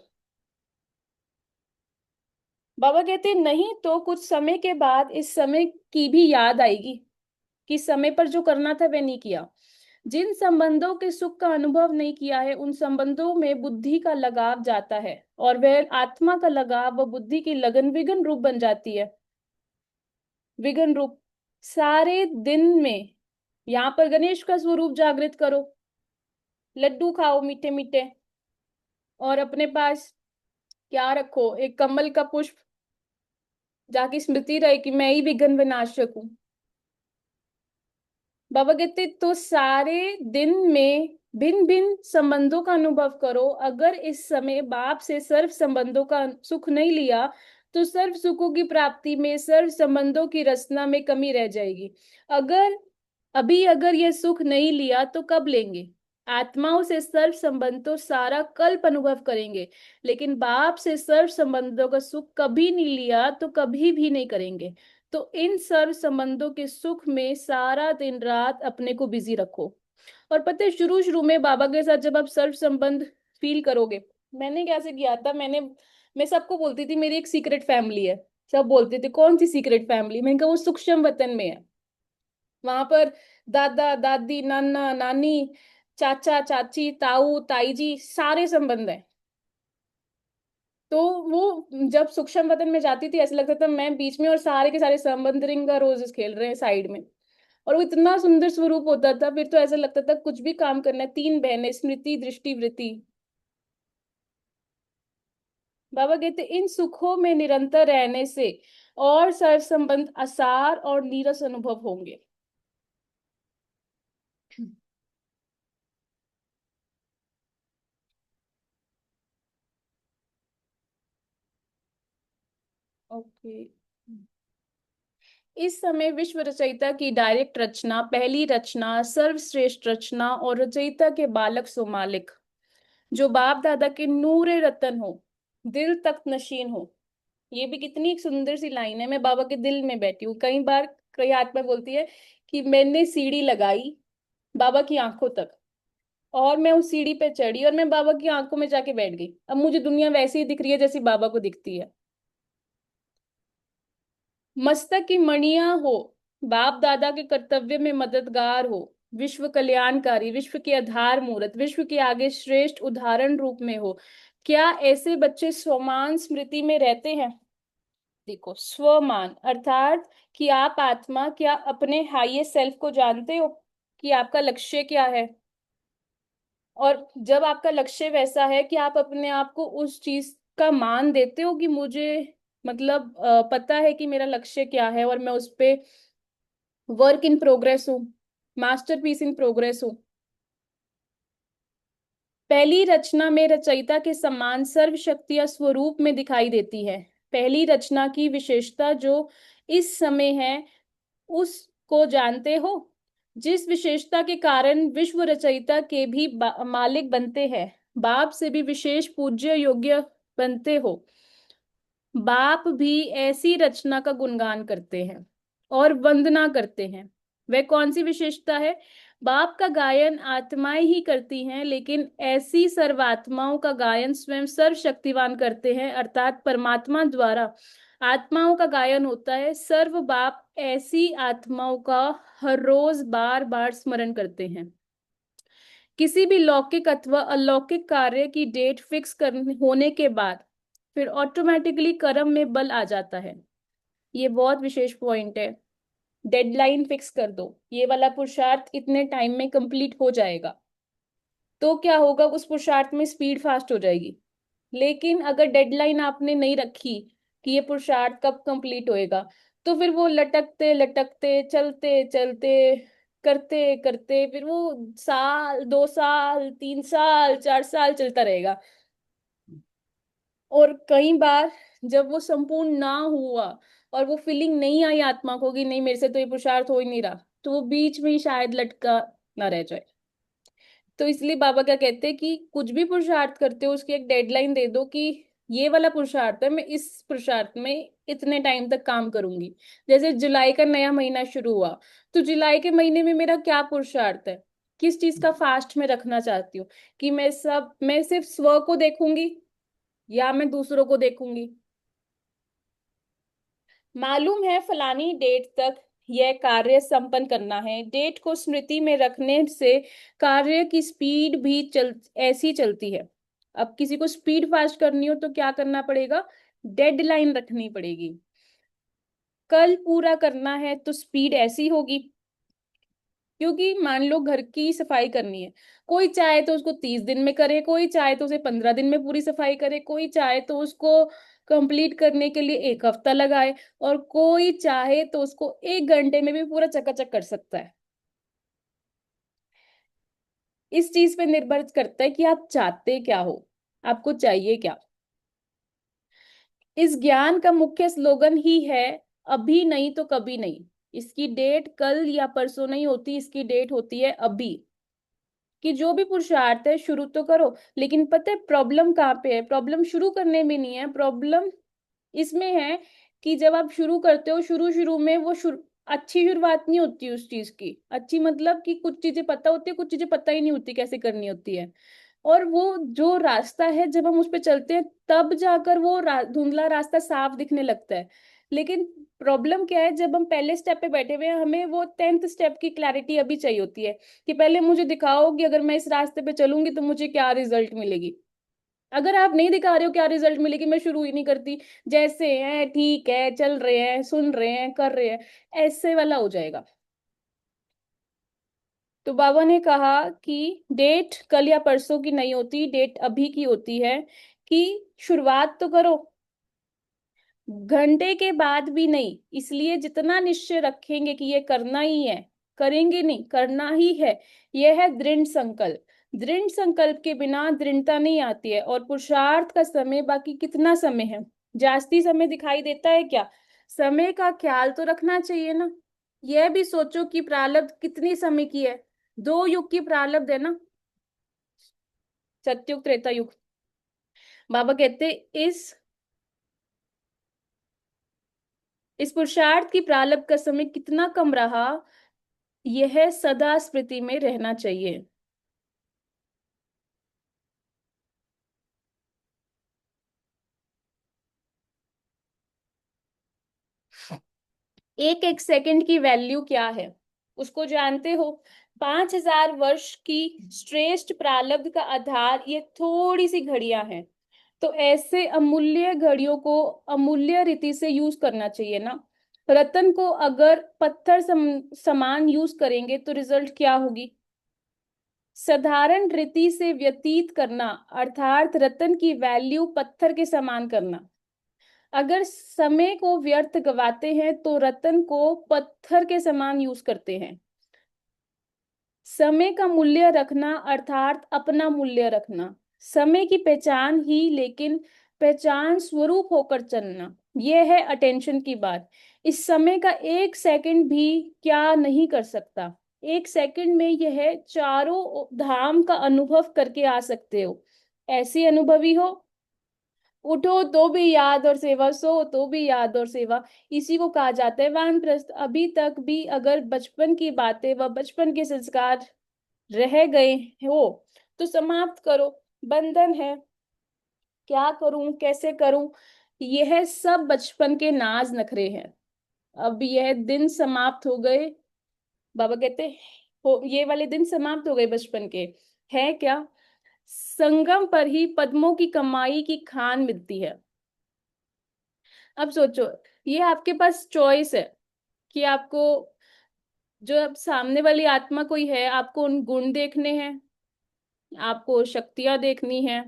बाबा कहते हैं नहीं तो कुछ समय के बाद इस समय की भी याद आएगी कि समय पर जो करना था वह नहीं किया। जिन संबंधों के सुख का अनुभव नहीं किया है उन संबंधों में बुद्धि का लगाव जाता है और वह आत्मा का लगाव व बुद्धि की लगन विघन रूप बन जाती है। विघन रूप सारे दिन में यहाँ पर गणेश का स्वरूप जागृत करो, लड्डू खाओ मीठे मीठे, और अपने पास क्या रखो, एक कमल का पुष्प, जाकी स्मृति रहे कि मैं ही विघ्न विनाशक हूँ। बाबा कहते तो सारे दिन में भिन्न भिन्न संबंधों का अनुभव करो। अगर इस समय बाप से सर्व संबंधों का सुख नहीं लिया तो सर्व सुखों की प्राप्ति में सर्व संबंधों की रचना में कमी रह जाएगी। अगर यह सुख नहीं लिया तो कब लेंगे। आत्माओं से सर्व संबंध तो सारा कल्प अनुभव करेंगे, लेकिन बाप से सर्व संबंधों का सुख कभी नहीं लिया तो कभी भी नहीं करेंगे। तो इन सर्व संबंधों के सुख में सारा दिन रात अपने को बिजी रखो। और पता है शुरू शुरू में बाबा के साथ जब आप सर्व संबंध फील करोगे, मैंने कैसे किया था, मैं सबको बोलती थी मेरी एक सीक्रेट फैमिली है। सब बोलते थे कौन सी सीक्रेट फैमिली, मैंने कहा वो सूक्ष्म वतन में है। वहां पर दादा दादी नाना नानी चाचा चाची ताऊ ताई जी सारे संबंध है। तो वो जब सूक्ष्म वतन में जाती थी ऐसा लगता था मैं बीच में और सारे के सारे संबंध रिंगा रोजेस खेल रहे हैं साइड में। और वो इतना सुंदर स्वरूप होता था, फिर तो ऐसा लगता था कुछ भी काम करना है। तीन बहनें स्मृति दृष्टि वृत्ति। बाबा कहते इन सुखों में निरंतर रहने से और सर संबंध आसार और नीरस अनुभव होंगे। ओके। इस समय विश्व रचयिता की डायरेक्ट रचना, पहली रचना, सर्वश्रेष्ठ रचना और रचयिता के बालक सो मालिक, जो बाप दादा के नूरे रतन हो, दिल तक नशीन हो। ये भी कितनी एक सुंदर सी लाइन है। मैं बाबा के दिल में बैठी हूँ। कई बार कई आत्मा बोलती है कि मैंने सीढ़ी लगाई बाबा की आंखों तक, और मैं उस सीढ़ी पे चढ़ी और मैं बाबा की आंखों में जाके बैठ गई। अब मुझे दुनिया वैसी ही दिख रही है जैसी बाबा को दिखती है। मस्तक की मणियां हो, बाप दादा के कर्तव्य में मददगार हो, विश्व कल्याणकारी, विश्व के आधार मूर्त, विश्व के आगे श्रेष्ठ उदाहरण रूप में हो। क्या ऐसे बच्चे स्वमान स्मृति में रहते हैं। देखो स्वमान अर्थात कि आप आत्मा क्या अपने हाईएस्ट सेल्फ को जानते हो कि आपका लक्ष्य क्या है। और जब आपका लक्ष्य वैसा है कि आप अपने आप को उस चीज का मान देते हो कि मुझे मतलब पता है कि मेरा लक्ष्य क्या है और मैं उस पे वर्क इन प्रोग्रेस हूँ, मास्टरपीस इन प्रोग्रेस हूँ। पहली रचना में रचयिता के समान सर्व शक्तियां स्वरूप में दिखाई देती है। पहली रचना की विशेषता जो इस समय है उसको जानते हो, जिस विशेषता के कारण विश्व रचयिता के भी मालिक बनते हैं, बाप से भी विशेष पूज्य योग्य बनते हो। बाप भी ऐसी रचना का गुणगान करते हैं और वंदना करते हैं। वह कौन सी विशेषता है। बाप का गायन आत्माएं ही करती हैं, लेकिन ऐसी सर्वात्माओं का गायन स्वयं सर्वशक्तिवान करते हैं, अर्थात परमात्मा द्वारा आत्माओं का गायन होता है। सर्व बाप ऐसी आत्माओं का हर रोज बार बार स्मरण करते हैं। किसी भी लौकिक अथवा अलौकिक कार्य की डेट फिक्स करने होने के बाद फिर ऑटोमेटिकली कर्म में बल आ जाता है। ये बहुत विशेष पॉइंट है। डेडलाइन फिक्स कर दो, ये वाला पुरुषार्थ इतने टाइम में कंप्लीट हो जाएगा, तो क्या होगा उस पुरुषार्थ में स्पीड फास्ट हो जाएगी। लेकिन अगर डेडलाइन आपने नहीं रखी कि ये पुरुषार्थ कब कंप्लीट होएगा, तो फिर वो लटकते लटकते चलते चलते करते करते फिर वो साल 2 साल 3 साल 4 साल चलता रहेगा। और कई बार जब वो संपूर्ण ना हुआ और वो फीलिंग नहीं आई आत्मा को कि नहीं मेरे से तो ये पुरुषार्थ हो ही नहीं रहा, तो वो बीच में ही शायद लटका ना रह जाए। तो इसलिए बाबा क्या कहते हैं कि कुछ भी पुरुषार्थ करते हो उसकी एक डेडलाइन दे दो कि ये वाला पुरुषार्थ है, मैं इस पुरुषार्थ में इतने टाइम तक काम करूंगी। जैसे जुलाई का नया महीना शुरू हुआ, तो जुलाई के महीने में मेरा क्या पुरुषार्थ है, किस चीज का फास्ट में रखना चाहती हूँ, कि मैं सिर्फ स्व को देखूंगी या मैं दूसरों को देखूंगी। मालूम है फलानी डेट तक यह कार्य संपन्न करना है, डेट को स्मृति में रखने से कार्य की स्पीड भी ऐसी चलती है। अब किसी को स्पीड फास्ट करनी हो तो क्या करना पड़ेगा, डेडलाइन रखनी पड़ेगी। कल पूरा करना है तो स्पीड ऐसी होगी, क्योंकि मान लो घर की सफाई करनी है, कोई चाहे तो उसको 30 दिन में करे, कोई चाहे तो उसे 15 दिन में पूरी सफाई करे, कोई चाहे तो उसको कंप्लीट करने के लिए 1 हफ्ता लगाए, और कोई चाहे तो उसको 1 घंटे में भी पूरा चकाचक कर सकता है। इस चीज पे निर्भर करता है कि आप चाहते क्या हो, आपको चाहिए क्या। इस ज्ञान का मुख्य स्लोगन ही है, अभी नहीं तो कभी नहीं। इसकी डेट कल या परसों नहीं होती, इसकी डेट होती है अभी। कि जो भी पुरुषार्थ है शुरू तो करो, लेकिन पता है प्रॉब्लम कहाँ पे है, प्रॉब्लम शुरू करने में नहीं है, प्रॉब्लम इसमें है कि जब आप शुरू करते हो, शुरू शुरू में अच्छी शुरुआत नहीं होती उस चीज की। अच्छी मतलब कि कुछ चीजें पता होती है, कुछ चीजें पता ही नहीं होती कैसे करनी होती है। और वो जो रास्ता है जब हम उस पे चलते हैं तब जाकर वो धुंधला रास्ता साफ दिखने लगता है। लेकिन प्रॉब्लम क्या है, जब हम पहले स्टेप पे बैठे हुए हैं, हमें वो 10th स्टेप की क्लैरिटी अभी चाहिए होती है, कि पहले मुझे दिखाओ कि अगर मैं इस रास्ते पे चलूंगी तो मुझे क्या रिजल्ट मिलेगी। अगर आप नहीं दिखा रहे हो क्या रिजल्ट मिलेगी, मैं शुरू ही नहीं करती, जैसे है ठीक है, चल रहे हैं, सुन रहे हैं, कर रहे हैं, ऐसे वाला हो जाएगा। तो बाबा ने कहा कि डेट कल या परसों की नहीं होती, डेट अभी की होती है। कि शुरुआत तो करो, घंटे के बाद भी नहीं, इसलिए जितना निश्चय रखेंगे कि ये करना ही है, करेंगे नहीं, करना ही है, यह है दृढ़ संकल्प। दृढ़ संकल्प के बिना दृढ़ता नहीं आती है। और पुरुषार्थ का समय, बाकी कितना समय है, जास्ती समय दिखाई देता है क्या, समय का ख्याल तो रखना चाहिए ना। यह भी सोचो कि प्रारब्ध कितनी समय की है, 2 युग की प्रारब्ध है ना, सतयुग त्रेता युग। बाबा कहते इस पुरुषार्थ की प्रारब्ध का समय कितना कम रहा, यह सदा स्मृति में रहना चाहिए। एक एक सेकंड की वैल्यू क्या है उसको जानते हो। 5000 वर्ष की श्रेष्ठ प्रारब्ध का आधार ये थोड़ी सी घड़ियां हैं। तो ऐसे अमूल्य घड़ियों को अमूल्य रीति से यूज करना चाहिए ना। रतन को अगर पत्थर समान यूज करेंगे तो रिजल्ट क्या होगी, साधारण रीति से व्यतीत करना, अर्थात रतन की वैल्यू पत्थर के समान करना। अगर समय को व्यर्थ गवाते हैं तो रतन को पत्थर के समान यूज करते हैं। समय का मूल्य रखना अर्थात अपना मूल्य रखना, समय की पहचान ही, लेकिन पहचान स्वरूप होकर चलना, यह है अटेंशन की बात। इस समय का 1 सेकंड भी क्या नहीं कर सकता। 1 सेकंड में यह चारों धाम का अनुभव करके आ सकते हो। ऐसी अनुभवी हो, उठो तो भी याद और सेवा, सो तो भी याद और सेवा। इसी को कहा जाता है वानप्रस्थ। अभी तक भी अगर बचपन की बातें व बचपन के संस्कार रह गए हो तो समाप्त करो। बंधन है, क्या करूं कैसे करूं, यह सब बचपन के नाज नखरे हैं। अब यह दिन समाप्त हो गए, बाबा कहते हो ये वाले दिन समाप्त हो गए बचपन के। है क्या, संगम पर ही पद्मों की कमाई की खान मिलती है। अब सोचो, ये आपके पास चॉइस है कि आपको, जो अब सामने वाली आत्मा कोई है, आपको उन गुण देखने हैं, आपको शक्तियां देखनी है,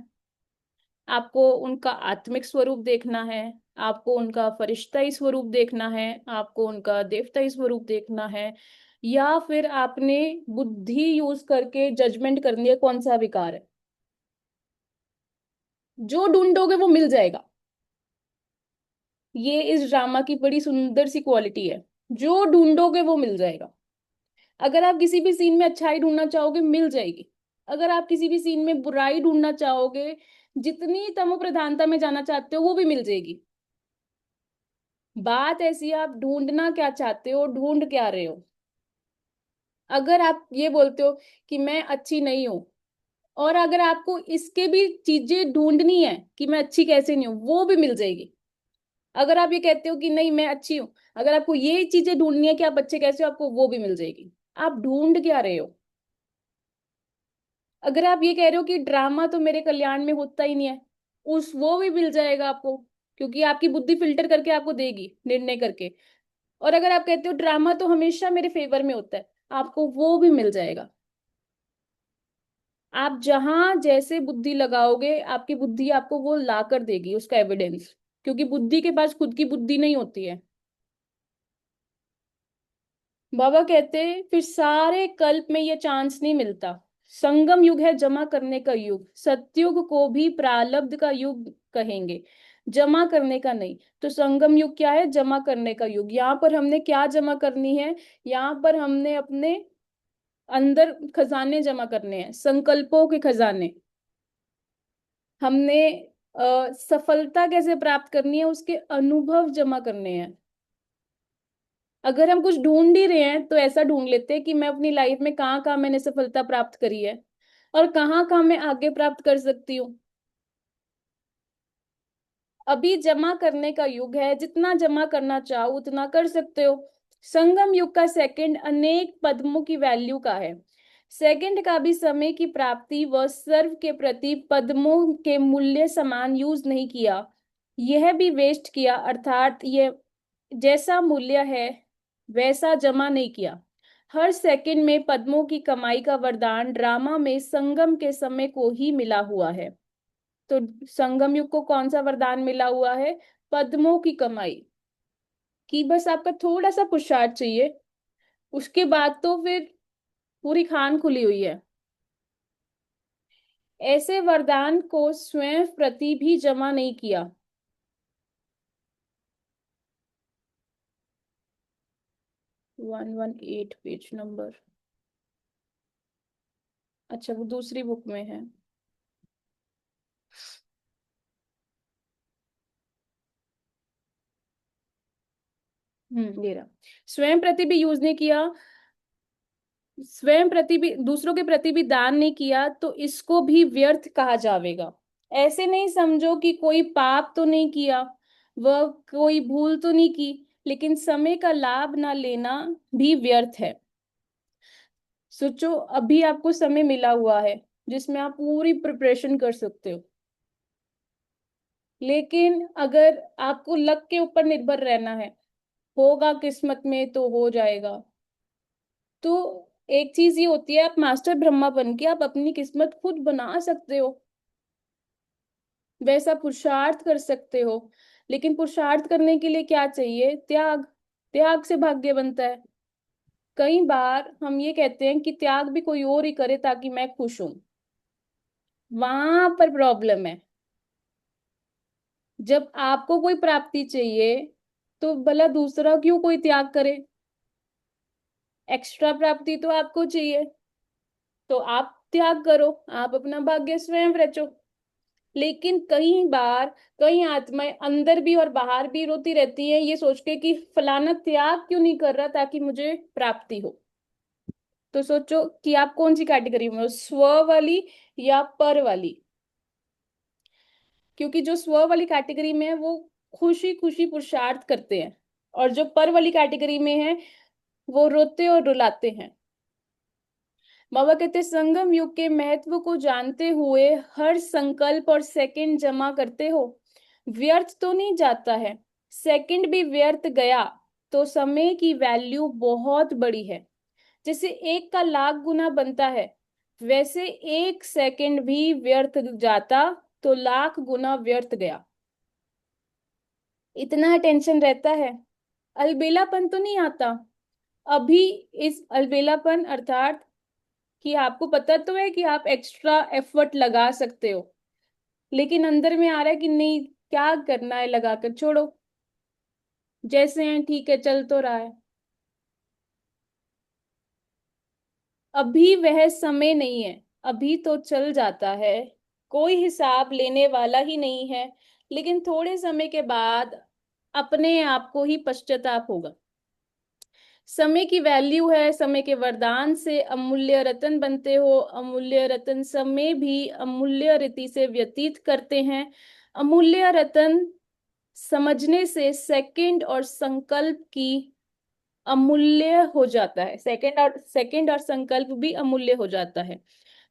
आपको उनका आत्मिक स्वरूप देखना है, आपको उनका फरिश्ताई स्वरूप देखना है, आपको उनका देवताई स्वरूप देखना है, या फिर आपने बुद्धि यूज करके जजमेंट करनी है कौन सा विकार है। जो ढूंढोगे वो मिल जाएगा। ये इस ड्रामा की बड़ी सुंदर सी क्वालिटी है, जो ढूंढोगे वो मिल जाएगा। अगर आप किसी भी सीन में अच्छाई ढूंढना चाहोगे मिल जाएगी, अगर आप किसी भी सीन में बुराई ढूंढना चाहोगे, जितनी तमो प्रधानता में जाना चाहते हो वो भी मिल जाएगी। बात ऐसी है, आप ढूंढना क्या चाहते हो, ढूंढ क्या रहे हो। अगर आप ये बोलते हो कि मैं अच्छी नहीं हूं, और अगर आपको इसके भी चीजें ढूंढनी है कि मैं अच्छी कैसे नहीं हूं, वो भी मिल जाएगी। अगर आप ये कहते हो कि नहीं मैं अच्छी हूं, अगर आपको ये चीजें ढूंढनी है कि आप अच्छे कैसे हो, आपको वो भी मिल जाएगी। आप ढूंढ क्या रहे हो। अगर आप ये कह रहे हो कि ड्रामा तो मेरे कल्याण में होता ही नहीं है, उस वो भी मिल जाएगा आपको, क्योंकि आपकी बुद्धि फिल्टर करके आपको देगी निर्णय करके। और अगर आप कहते हो ड्रामा तो हमेशा मेरे फेवर में होता है, आपको वो भी मिल जाएगा। आप जहां जैसे बुद्धि लगाओगे, आपकी बुद्धि आपको वो ला कर देगी उसका एविडेंस, क्योंकि बुद्धि के पास खुद की बुद्धि नहीं होती है। बाबा कहते हैं फिर सारे कल्प में ये चांस नहीं मिलता। संगम युग है जमा करने का युग, सतयुग को भी प्रारब्ध का युग कहेंगे, जमा करने का नहीं। तो संगम युग क्या है, जमा करने का युग। यहाँ पर हमने क्या जमा करनी है, यहाँ पर हमने अपने अंदर खजाने जमा करने हैं, संकल्पों के खजाने। हमने सफलता कैसे प्राप्त करनी है, उसके अनुभव जमा करने हैं। अगर हम कुछ ढूंढ ही रहे हैं तो ऐसा ढूंढ लेते हैं कि मैं अपनी लाइफ में कहाँ कहाँ मैंने सफलता प्राप्त करी है, और कहाँ कहाँ मैं आगे प्राप्त कर सकती हूँ। अभी जमा करने का युग है, जितना जमा करना चाहो उतना कर सकते हो। संगम युग का सेकंड अनेक पद्मों की वैल्यू का है। सेकंड का भी समय की प्राप्ति व सर्व के प्रति पद्मों के मूल्य समान यूज नहीं किया, यह भी वेस्ट किया, अर्थात ये जैसा मूल्य है वैसा जमा नहीं किया। हर सेकंड में पद्मों की कमाई का वरदान ड्रामा में संगम के समय को ही मिला हुआ है। तो संगम युग को कौन सा वरदान मिला हुआ है, पद्मों की कमाई की। बस आपका थोड़ा सा पुरुषार्थ चाहिए, उसके बाद तो फिर पूरी खान खुली हुई है। ऐसे वरदान को स्वयं प्रति भी जमा नहीं किया। 118 पेज नंबर। अच्छा वो दूसरी बुक में है। ये रहा। स्वयं प्रति भी यूज नहीं किया, स्वयं प्रति भी, दूसरों के प्रति भी दान नहीं किया, तो इसको भी व्यर्थ कहा जाएगा। ऐसे नहीं समझो कि कोई पाप तो नहीं किया, वह कोई भूल तो नहीं की, लेकिन समय का लाभ ना लेना भी व्यर्थ है। सोचो अभी आपको समय मिला हुआ है जिसमें आप पूरी प्रिपरेशन कर सकते हो, लेकिन अगर आपको लक के ऊपर निर्भर रहना है, होगा किस्मत में तो हो जाएगा। तो एक चीज ये होती है, आप मास्टर ब्रह्मा बन के आप अपनी किस्मत खुद बना सकते हो, वैसा पुरुषार्थ कर सकते हो। लेकिन पुरुषार्थ करने के लिए क्या चाहिए, त्याग। त्याग से भाग्य बनता है। कई बार हम ये कहते हैं कि त्याग भी कोई और ही करे ताकि मैं खुश हूं, वहां पर प्रॉब्लम है। जब आपको कोई प्राप्ति चाहिए तो भला दूसरा क्यों कोई त्याग करे, एक्स्ट्रा प्राप्ति तो आपको चाहिए, तो आप त्याग करो, आप अपना भाग्य स्वयं रचो। लेकिन कई बार कई आत्माएं अंदर भी और बाहर भी रोती रहती हैं ये सोच के कि फलाना त्याग क्यों नहीं कर रहा ताकि मुझे प्राप्ति हो। तो सोचो कि आप कौन सी कैटेगरी में हो, स्व वाली या पर वाली। क्योंकि जो स्व वाली कैटेगरी में है वो खुशी खुशी पुरुषार्थ करते हैं, और जो पर वाली कैटेगरी में है वो रोते और रुलाते हैं। बाबा कहते संगम युग के महत्व को जानते हुए हर संकल्प और सेकंड जमा करते हो, व्यर्थ तो नहीं जाता है। सेकंड भी व्यर्थ गया तो समय की वैल्यू बहुत बड़ी है। जैसे एक का लाख गुना बनता है, वैसे एक सेकंड भी व्यर्थ जाता तो लाख गुना व्यर्थ गया। इतना टेंशन रहता है, अलबेलापन तो नहीं आता अभी। इस अलबेलापन अर्थात कि आपको पता तो है कि आप एक्स्ट्रा एफर्ट लगा सकते हो, लेकिन अंदर में आ रहा है कि नहीं, क्या करना है, लगाकर छोड़ो, जैसे हैं ठीक है, चल तो रहा है। अभी वह समय नहीं है, अभी तो चल जाता है, कोई हिसाब लेने वाला ही नहीं है। लेकिन थोड़े समय के बाद अपने आप को ही पश्चाताप होगा। समय की वैल्यू है, समय के वरदान से अमूल्य रत्न बनते हो, अमूल्य रत्न समय भी अमूल्य रीति से व्यतीत करते हैं। अमूल्य रत्न समझने से सेकंड और संकल्प की अमूल्य हो जाता है, सेकंड और संकल्प भी अमूल्य हो जाता है।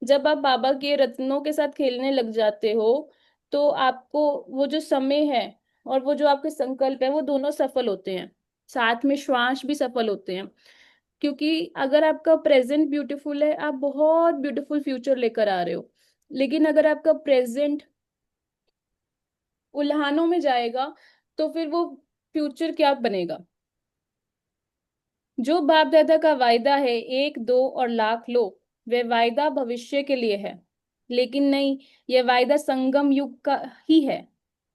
जब आप बाबा के रत्नों के साथ खेलने लग जाते हो तो आपको वो जो समय है और वो जो आपके संकल्प है वो दोनों सफल होते हैं, साथ में श्वास भी सफल होते हैं। क्योंकि अगर आपका प्रेजेंट ब्यूटीफुल है, आप बहुत ब्यूटीफुल फ्यूचर लेकर आ रहे हो। लेकिन अगर आपका प्रेजेंट उल्हानों में जाएगा तो फिर वो फ्यूचर क्या बनेगा। जो बाप दादा का वायदा है 1, 2 और लाख लो, वे वायदा भविष्य के लिए है। लेकिन नहीं, ये वायदा संगम युग का ही है।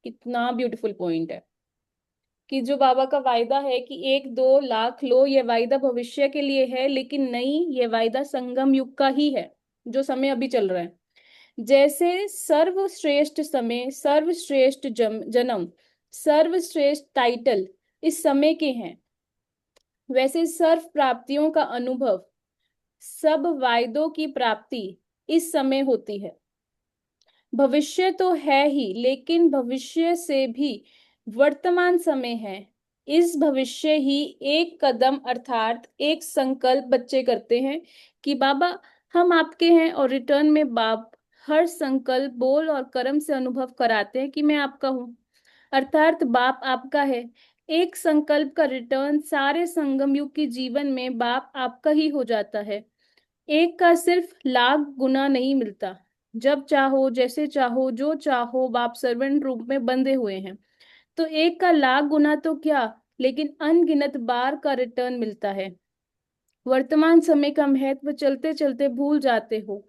कितना ब्यूटीफुल पॉइंट है कि जो बाबा का वायदा है कि 1, 2 लाख लो, ये वायदा भविष्य के लिए है। लेकिन नहीं, ये वायदा संगम युग का ही है, जो समय अभी चल रहा है। जैसे सर्वश्रेष्ठ समय, सर्वश्रेष्ठ जन्म, सर्वश्रेष्ठ टाइटल इस समय के हैं, वैसे सर्व प्राप्तियों का अनुभव, सब वायदों की प्राप्ति इस समय होती है। भविष्य तो है ही, लेकिन भविष्य से भी वर्तमान समय है। इस भविष्य ही एक कदम अर्थात एक संकल्प बच्चे करते हैं कि बाबा हम आपके हैं, और रिटर्न में बाप हर संकल्प बोल और कर्म से अनुभव कराते हैं कि मैं आपका हूँ, अर्थात बाप आपका है। एक संकल्प का रिटर्न सारे संगम युग के जीवन में बाप आपका ही हो जाता है। एक का सिर्फ लाख गुना नहीं मिलता। जब चाहो, जैसे चाहो, जो चाहो, बाप सर्वेंट रूप में बंधे हुए हैं। तो एक का लाख गुना तो क्या, लेकिन अनगिनत बार का रिटर्न मिलता है। वर्तमान समय का महत्व चलते चलते भूल जाते हो।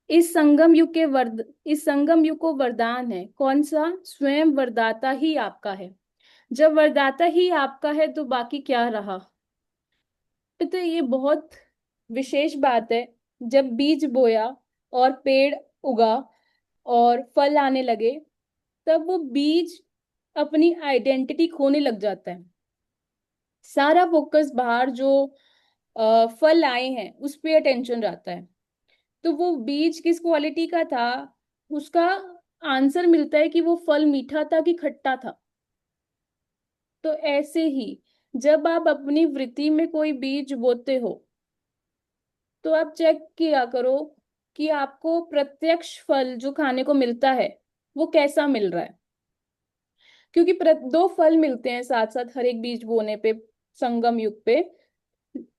इस संगम युग को वरदान है। कौन सा? स्वयं वरदाता ही आपका है। जब वरदाता ही आपका है तो बाकी क्या रहा। तो ये बहुत विशेष बात है। जब बीज बोया और पेड़ उगा और फल आने लगे, तब वो बीज अपनी आइडेंटिटी खोने लग जाता है। सारा फोकस बाहर जो फल आए हैं उस पे अटेंशन रहता है। तो वो बीज किस क्वालिटी का था, उसका आंसर मिलता है कि वो फल मीठा था कि खट्टा था। तो ऐसे ही जब आप अपनी वृत्ति में कोई बीज बोते हो तो आप चेक किया करो कि आपको प्रत्यक्ष फल जो खाने को मिलता है वो कैसा मिल रहा है। क्योंकि दो फल मिलते हैं साथ साथ हर एक बीज बोने पे, संगम युग पे।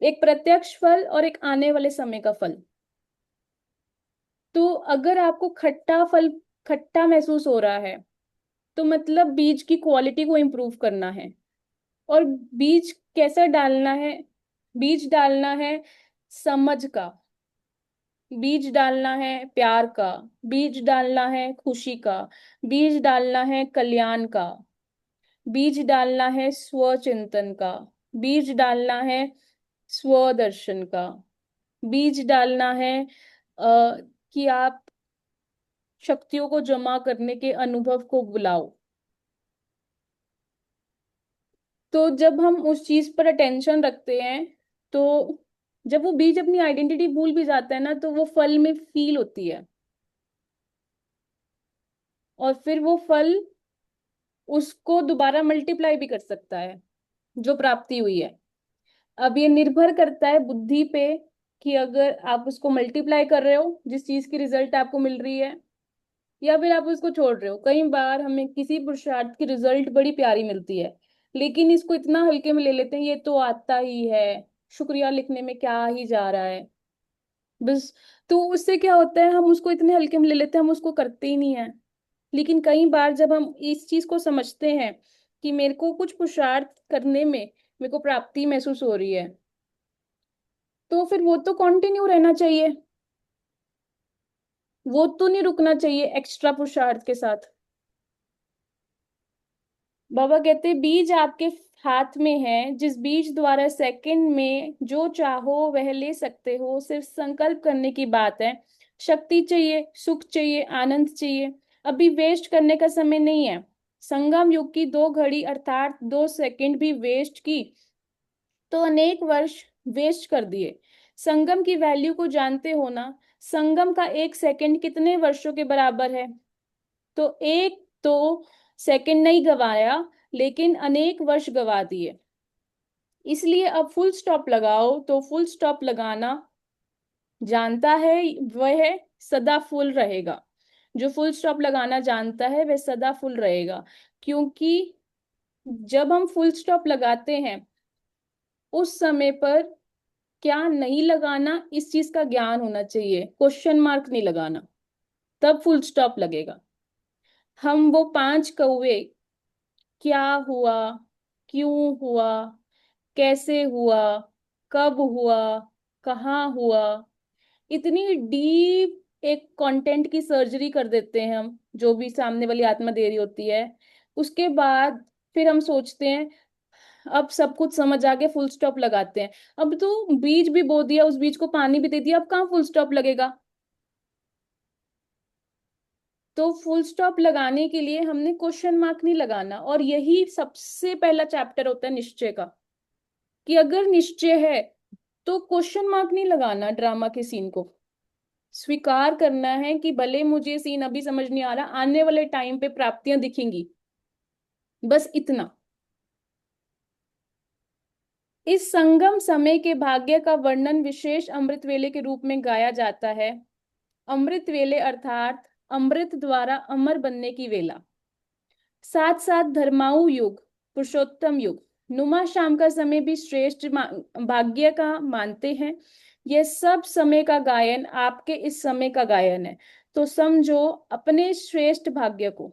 एक प्रत्यक्ष फल और एक आने वाले समय का फल। तो अगर आपको खट्टा फल खट्टा महसूस हो रहा है तो मतलब बीज की क्वालिटी को इम्प्रूव करना है। और बीज कैसा डालना है? बीज डालना है समझ का, बीज डालना है प्यार का, बीज डालना है खुशी का, बीज डालना है कल्याण का, बीज डालना है स्वचिंतन का, बीज डालना है स्वदर्शन का, बीज डालना है कि आप शक्तियों को जमा करने के अनुभव को बुलाओ। तो जब हम उस चीज पर अटेंशन रखते हैं तो जब वो बीज अपनी आइडेंटिटी भूल भी जाता है ना तो वो फल में फील होती है, और फिर वो फल उसको दोबारा मल्टीप्लाई भी कर सकता है जो प्राप्ति हुई है। अब ये निर्भर करता है बुद्धि पे कि अगर आप उसको मल्टीप्लाई कर रहे हो जिस चीज की रिजल्ट आपको मिल रही है, या फिर आप उसको छोड़ रहे हो। कई बार हमें किसी पुरुषार्थ की रिजल्ट बड़ी प्यारी मिलती है, लेकिन इसको इतना हल्के में ले लेते हैं, ये तो आता ही है, शुक्रिया लिखने में क्या ही जा रहा है, बस। तो उससे क्या होता है, हम उसको इतने हल्के में ले लेते हैं, हम उसको करते ही नहीं है। लेकिन कई बार जब हम इस चीज को समझते हैं कि मेरे को कुछ पुरुषार्थ करने में मेरे को प्राप्ति महसूस हो रही है, तो फिर वो तो कंटिन्यू रहना चाहिए, वो तो नहीं रुकना चाहिए एक्स्ट्रा पुरुषार्थ के साथ। बाबा कहते हैं बीज आपके हाथ में है, जिस बीज द्वारा सेकंड में जो चाहो वह ले सकते हो। सिर्फ संकल्प करने की बात है। शक्ति चाहिए, सुख चाहिए, आनंद चाहिए, अभी वेस्ट करने का समय नहीं है। संगम युग की 2 घड़ी अर्थात 2 सेकंड भी वेस्ट की तो अनेक वर्ष वेस्ट कर दिए। संगम की वैल्यू को जानते हो ना? संगम का 1 सेकंड कितने वर्षों के बराबर है? तो एक तो सेकंड नहीं गवाया, लेकिन अनेक वर्ष गवा दिए। इसलिए अब फुल स्टॉप लगाओ तो फुल स्टॉप लगाना जानता है वह सदा फुल रहेगा। जो फुल स्टॉप लगाना जानता है वह सदा फुल रहेगा। क्योंकि जब हम फुल स्टॉप लगाते हैं उस समय पर क्या नहीं लगाना, इस चीज का ज्ञान होना चाहिए। क्वेश्चन मार्क नहीं लगाना, तब फुल स्टॉप लगेगा। हम वो 5 कौवे, क्या हुआ, क्यों हुआ, कैसे हुआ, कब हुआ, कहाँ हुआ, इतनी डीप एक कंटेंट की सर्जरी कर देते हैं हम, जो भी सामने वाली आत्मा दे रही होती है। उसके बाद फिर हम सोचते हैं अब सब कुछ समझ आ गया, फुल स्टॉप लगाते हैं। अब तो बीज भी बो दिया, उस बीज को पानी भी दे दिया, अब कहाँ फुल स्टॉप लगेगा? तो फुल स्टॉप लगाने के लिए हमने क्वेश्चन मार्क नहीं लगाना। और यही सबसे पहला चैप्टर होता है निश्चय का, कि अगर निश्चय है तो क्वेश्चन मार्क नहीं लगाना। ड्रामा के सीन को स्वीकार करना है कि भले मुझे सीन अभी समझ नहीं आ रहा, आने वाले टाइम पे प्राप्तियां दिखेंगी, बस इतना। इस संगम समय के भाग्य का वर्णन विशेष अमृत वेले के रूप में गाया जाता है। अमृत वेले अर्थात अमृत द्वारा अमर बनने की वेला। साथ साथ धर्माऊ युग, पुरुषोत्तम युग, नुमा शाम का समय भी श्रेष्ठ भाग्य का मानते हैं। यह सब समय का गायन आपके इस समय का गायन है। तो समझो अपने श्रेष्ठ भाग्य को।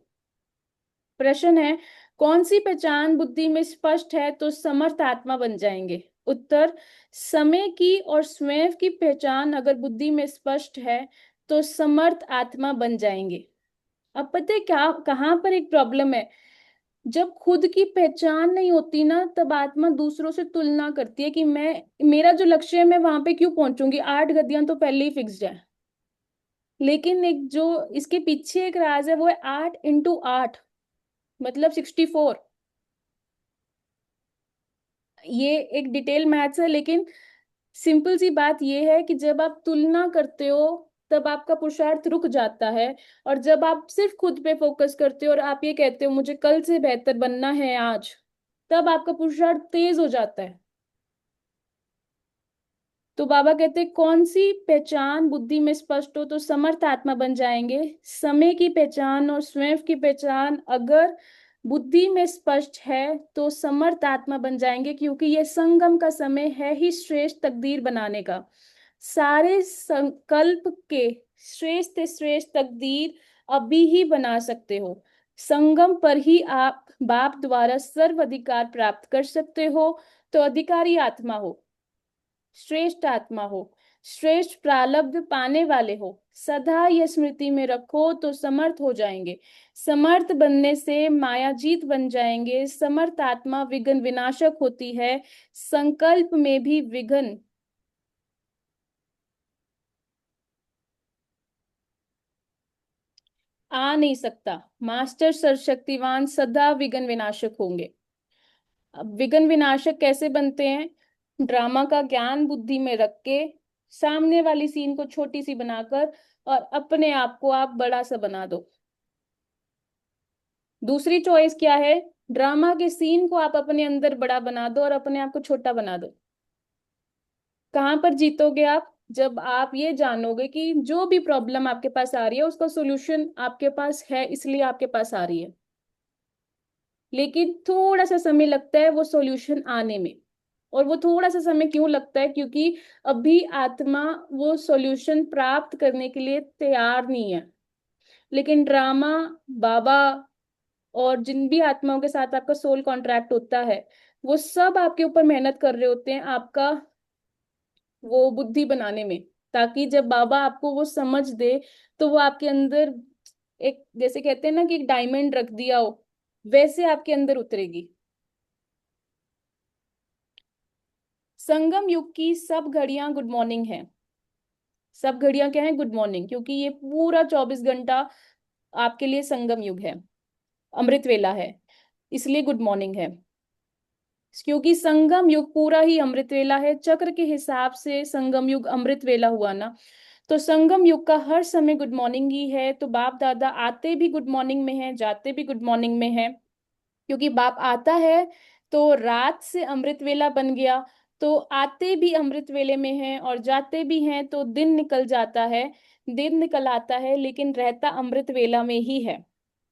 प्रश्न है, कौन सी पहचान बुद्धि में स्पष्ट है तो समर्थ आत्मा बन जाएंगे? उत्तर, समय की और स्वयं की पहचान अगर बुद्धि में स्पष्ट है तो समर्थ आत्मा बन जाएंगे। अब पता है क्या, कहाँ पर एक प्रॉब्लम है? जब खुद की पहचान नहीं होती ना, तब आत्मा दूसरों से तुलना करती है कि मैं, मेरा जो लक्ष्य है मैं वहां पे क्यों पहुंचूंगी, 8 गद्दियां तो पहले ही फिक्स्ड है। लेकिन एक जो इसके पीछे एक राज है, वो है 8 × 8, मतलब 64। ये एक डिटेल मैथ्स है, लेकिन सिंपल सी बात ये है कि जब आप तुलना करते हो तब आपका पुरुषार्थ रुक जाता है। और जब आप सिर्फ खुद पे फोकस करते हो और आप ये कहते हो मुझे कल से बेहतर बनना है आज, तब आपका पुरुषार्थ तेज हो जाता है। तो बाबा कहते हैं कौन सी पहचान बुद्धि में स्पष्ट हो तो समर्थ आत्मा बन जाएंगे। समय की पहचान और स्वयं की पहचान अगर बुद्धि में स्पष्ट है तो समर्थ आत्मा बन जाएंगे, क्योंकि यह संगम का समय है ही श्रेष्ठ तकदीर बनाने का। सारे संकल्प के श्रेष्ठ से श्रेष्ठ तकदीर अभी ही बना सकते हो। संगम पर ही आप बाप द्वारा सर्व अधिकार प्राप्त कर सकते हो। तो अधिकारी आत्मा हो, श्रेष्ठ आत्मा हो, श्रेष्ठ प्रारब्ध पाने वाले हो, सदा यह स्मृति में रखो तो समर्थ हो जाएंगे। समर्थ बनने से मायाजीत बन जाएंगे। समर्थ आत्मा विघ्न विनाशक होती है। संकल्प में भी विघ्न आ नहीं सकता। मास्टर सर्वशक्तिवान सदा विघ्न विनाशक होंगे। अब विघ्न विनाशक कैसे बनते हैं? ड्रामा का ज्ञान बुद्धि में रख के, सामने वाली सीन को छोटी सी बनाकर, और अपने आप को आप बड़ा सा बना दो। दूसरी चॉइस क्या है? ड्रामा के सीन को आप अपने अंदर बड़ा बना दो और अपने आप को छोटा बना दो। कहां पर जीतोगे आप? जब आप ये जानोगे कि जो भी प्रॉब्लम आपके पास आ रही है उसका सॉल्यूशन आपके पास है, इसलिए आपके पास आ रही है। लेकिन थोड़ा सा समय लगता है वो सॉल्यूशन आने में। और वो थोड़ा सा समय क्यों लगता है? क्योंकि अभी आत्मा वो सॉल्यूशन प्राप्त करने के लिए तैयार नहीं है। लेकिन ड्रामा, बाबा और जिन भी आत्माओं के साथ आपका सोल कॉन्ट्रैक्ट होता है, वो सब आपके ऊपर मेहनत कर रहे होते हैं आपका वो बुद्धि बनाने में, ताकि जब बाबा आपको वो समझ दे तो वो आपके अंदर एक, जैसे कहते हैं ना कि एक डायमंड रख दिया हो, वैसे आपके अंदर उतरेगी। संगम युग की सब घड़ियां गुड मॉर्निंग है। सब घड़ियां क्या है? Good morning. क्योंकि ये पूरा 24 घंटा आपके लिए संगम युग है, अमृत वेला है, इसलिए गुड मॉर्निंग है। क्योंकि संगम युग पूरा ही अमृत वेला है, चक्र के हिसाब से संगम युग अमृत वेला हुआ ना, तो संगम युग का हर समय गुड मॉर्निंग ही है। तो बाप दादा आते भी गुड मॉर्निंग में है, जाते भी गुड मॉर्निंग में है। क्योंकि बाप आता है तो रात से अमृत वेला बन गया, तो आते भी अमृत वेले में हैं और जाते भी हैं, तो दिन निकल जाता है, दिन निकल आता है, लेकिन रहता अमृत वेला में ही है।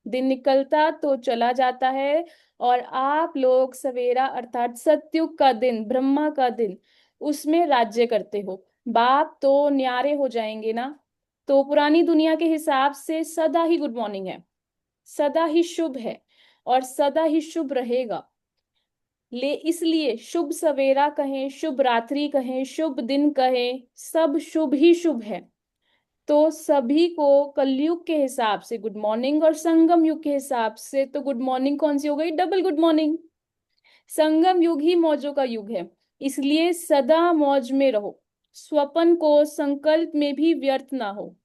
दिन निकलता तो चला जाता है, और आप लोग सवेरा अर्थात सतयुग का दिन, ब्रह्मा का दिन, उसमें राज्य करते हो। बाप तो न्यारे हो जाएंगे ना। तो पुरानी दुनिया के हिसाब से सदा ही गुड मॉर्निंग है, सदा ही शुभ है, और सदा ही शुभ रहेगा। इसलिए शुभ सवेरा कहें, शुभ रात्रि कहें, शुभ दिन कहें, सब शुभ ही शुभ है। तो सभी को कलयुग के हिसाब से गुड मॉर्निंग, और संगम युग के हिसाब से तो गुड मॉर्निंग कौन सी हो गई, डबल गुड मॉर्निंग। संगम युग ही मौजों का युग है, इसलिए सदा मौज में रहो। स्वपन को संकल्प में भी व्यर्थ ना हो,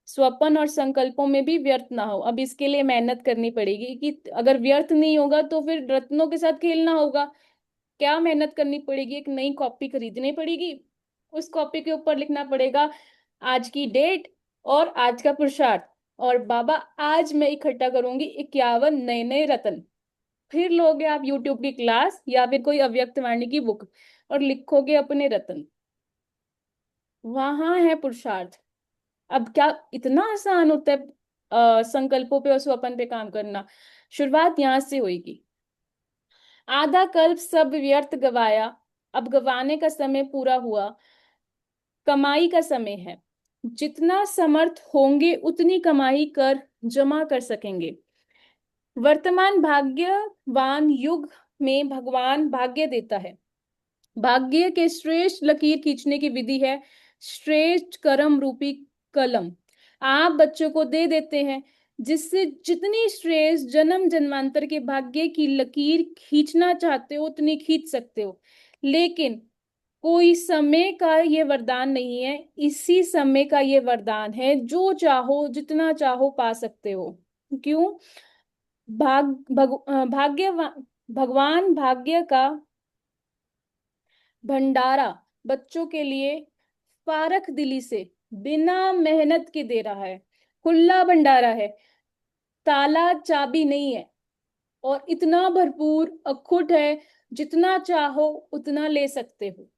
स्वपन और संकल्पों में भी व्यर्थ ना हो। अब इसके लिए मेहनत करनी पड़ेगी कि अगर व्यर्थ नहीं होगा तो फिर रत्नों के साथ खेलना होगा। क्या मेहनत करनी पड़ेगी, एक नई कॉपी खरीदनी पड़ेगी, उस कॉपी के ऊपर लिखना पड़ेगा आज की डेट और आज का पुरुषार्थ, और बाबा आज मैं इकट्ठा करूंगी 51 नए नए रत्न। फिर लोगे आप यूट्यूब की क्लास या फिर कोई अव्यक्त वाणी की बुक और लिखोगे अपने रत्न, वहां है पुरुषार्थ। अब क्या इतना आसान होता है संकल्पों पे और स्वपन पे काम करना? शुरुआत यहां से होगी। आधा कल्प सब व्यर्थ गवाया, अब गवाने का समय पूरा हुआ, कमाई का समय है। जितना समर्थ होंगे उतनी कमाई कर जमा कर सकेंगे। वर्तमान भाग्यवान युग में भगवान भाग्य देता है। भाग्य के श्रेष्ठ लकीर खींचने की विधि है श्रेष्ठ कर्म रूपी कलम। आप बच्चों को दे देते हैं, जिससे जितनी श्रेष्ठ जन्म जन्मांतर के भाग्य की लकीर खींचना चाहते हो उतनी खींच सकते हो। लेकिन कोई समय का ये वरदान नहीं है, इसी समय का ये वरदान है, जो चाहो जितना चाहो पा सकते हो। क्यों? भाग्य भगवान भाग्य का भंडारा बच्चों के लिए पारख दिली से बिना मेहनत के दे रहा है। खुला भंडारा है, ताला चाबी नहीं है, और इतना भरपूर अखुट है, जितना चाहो उतना ले सकते हो।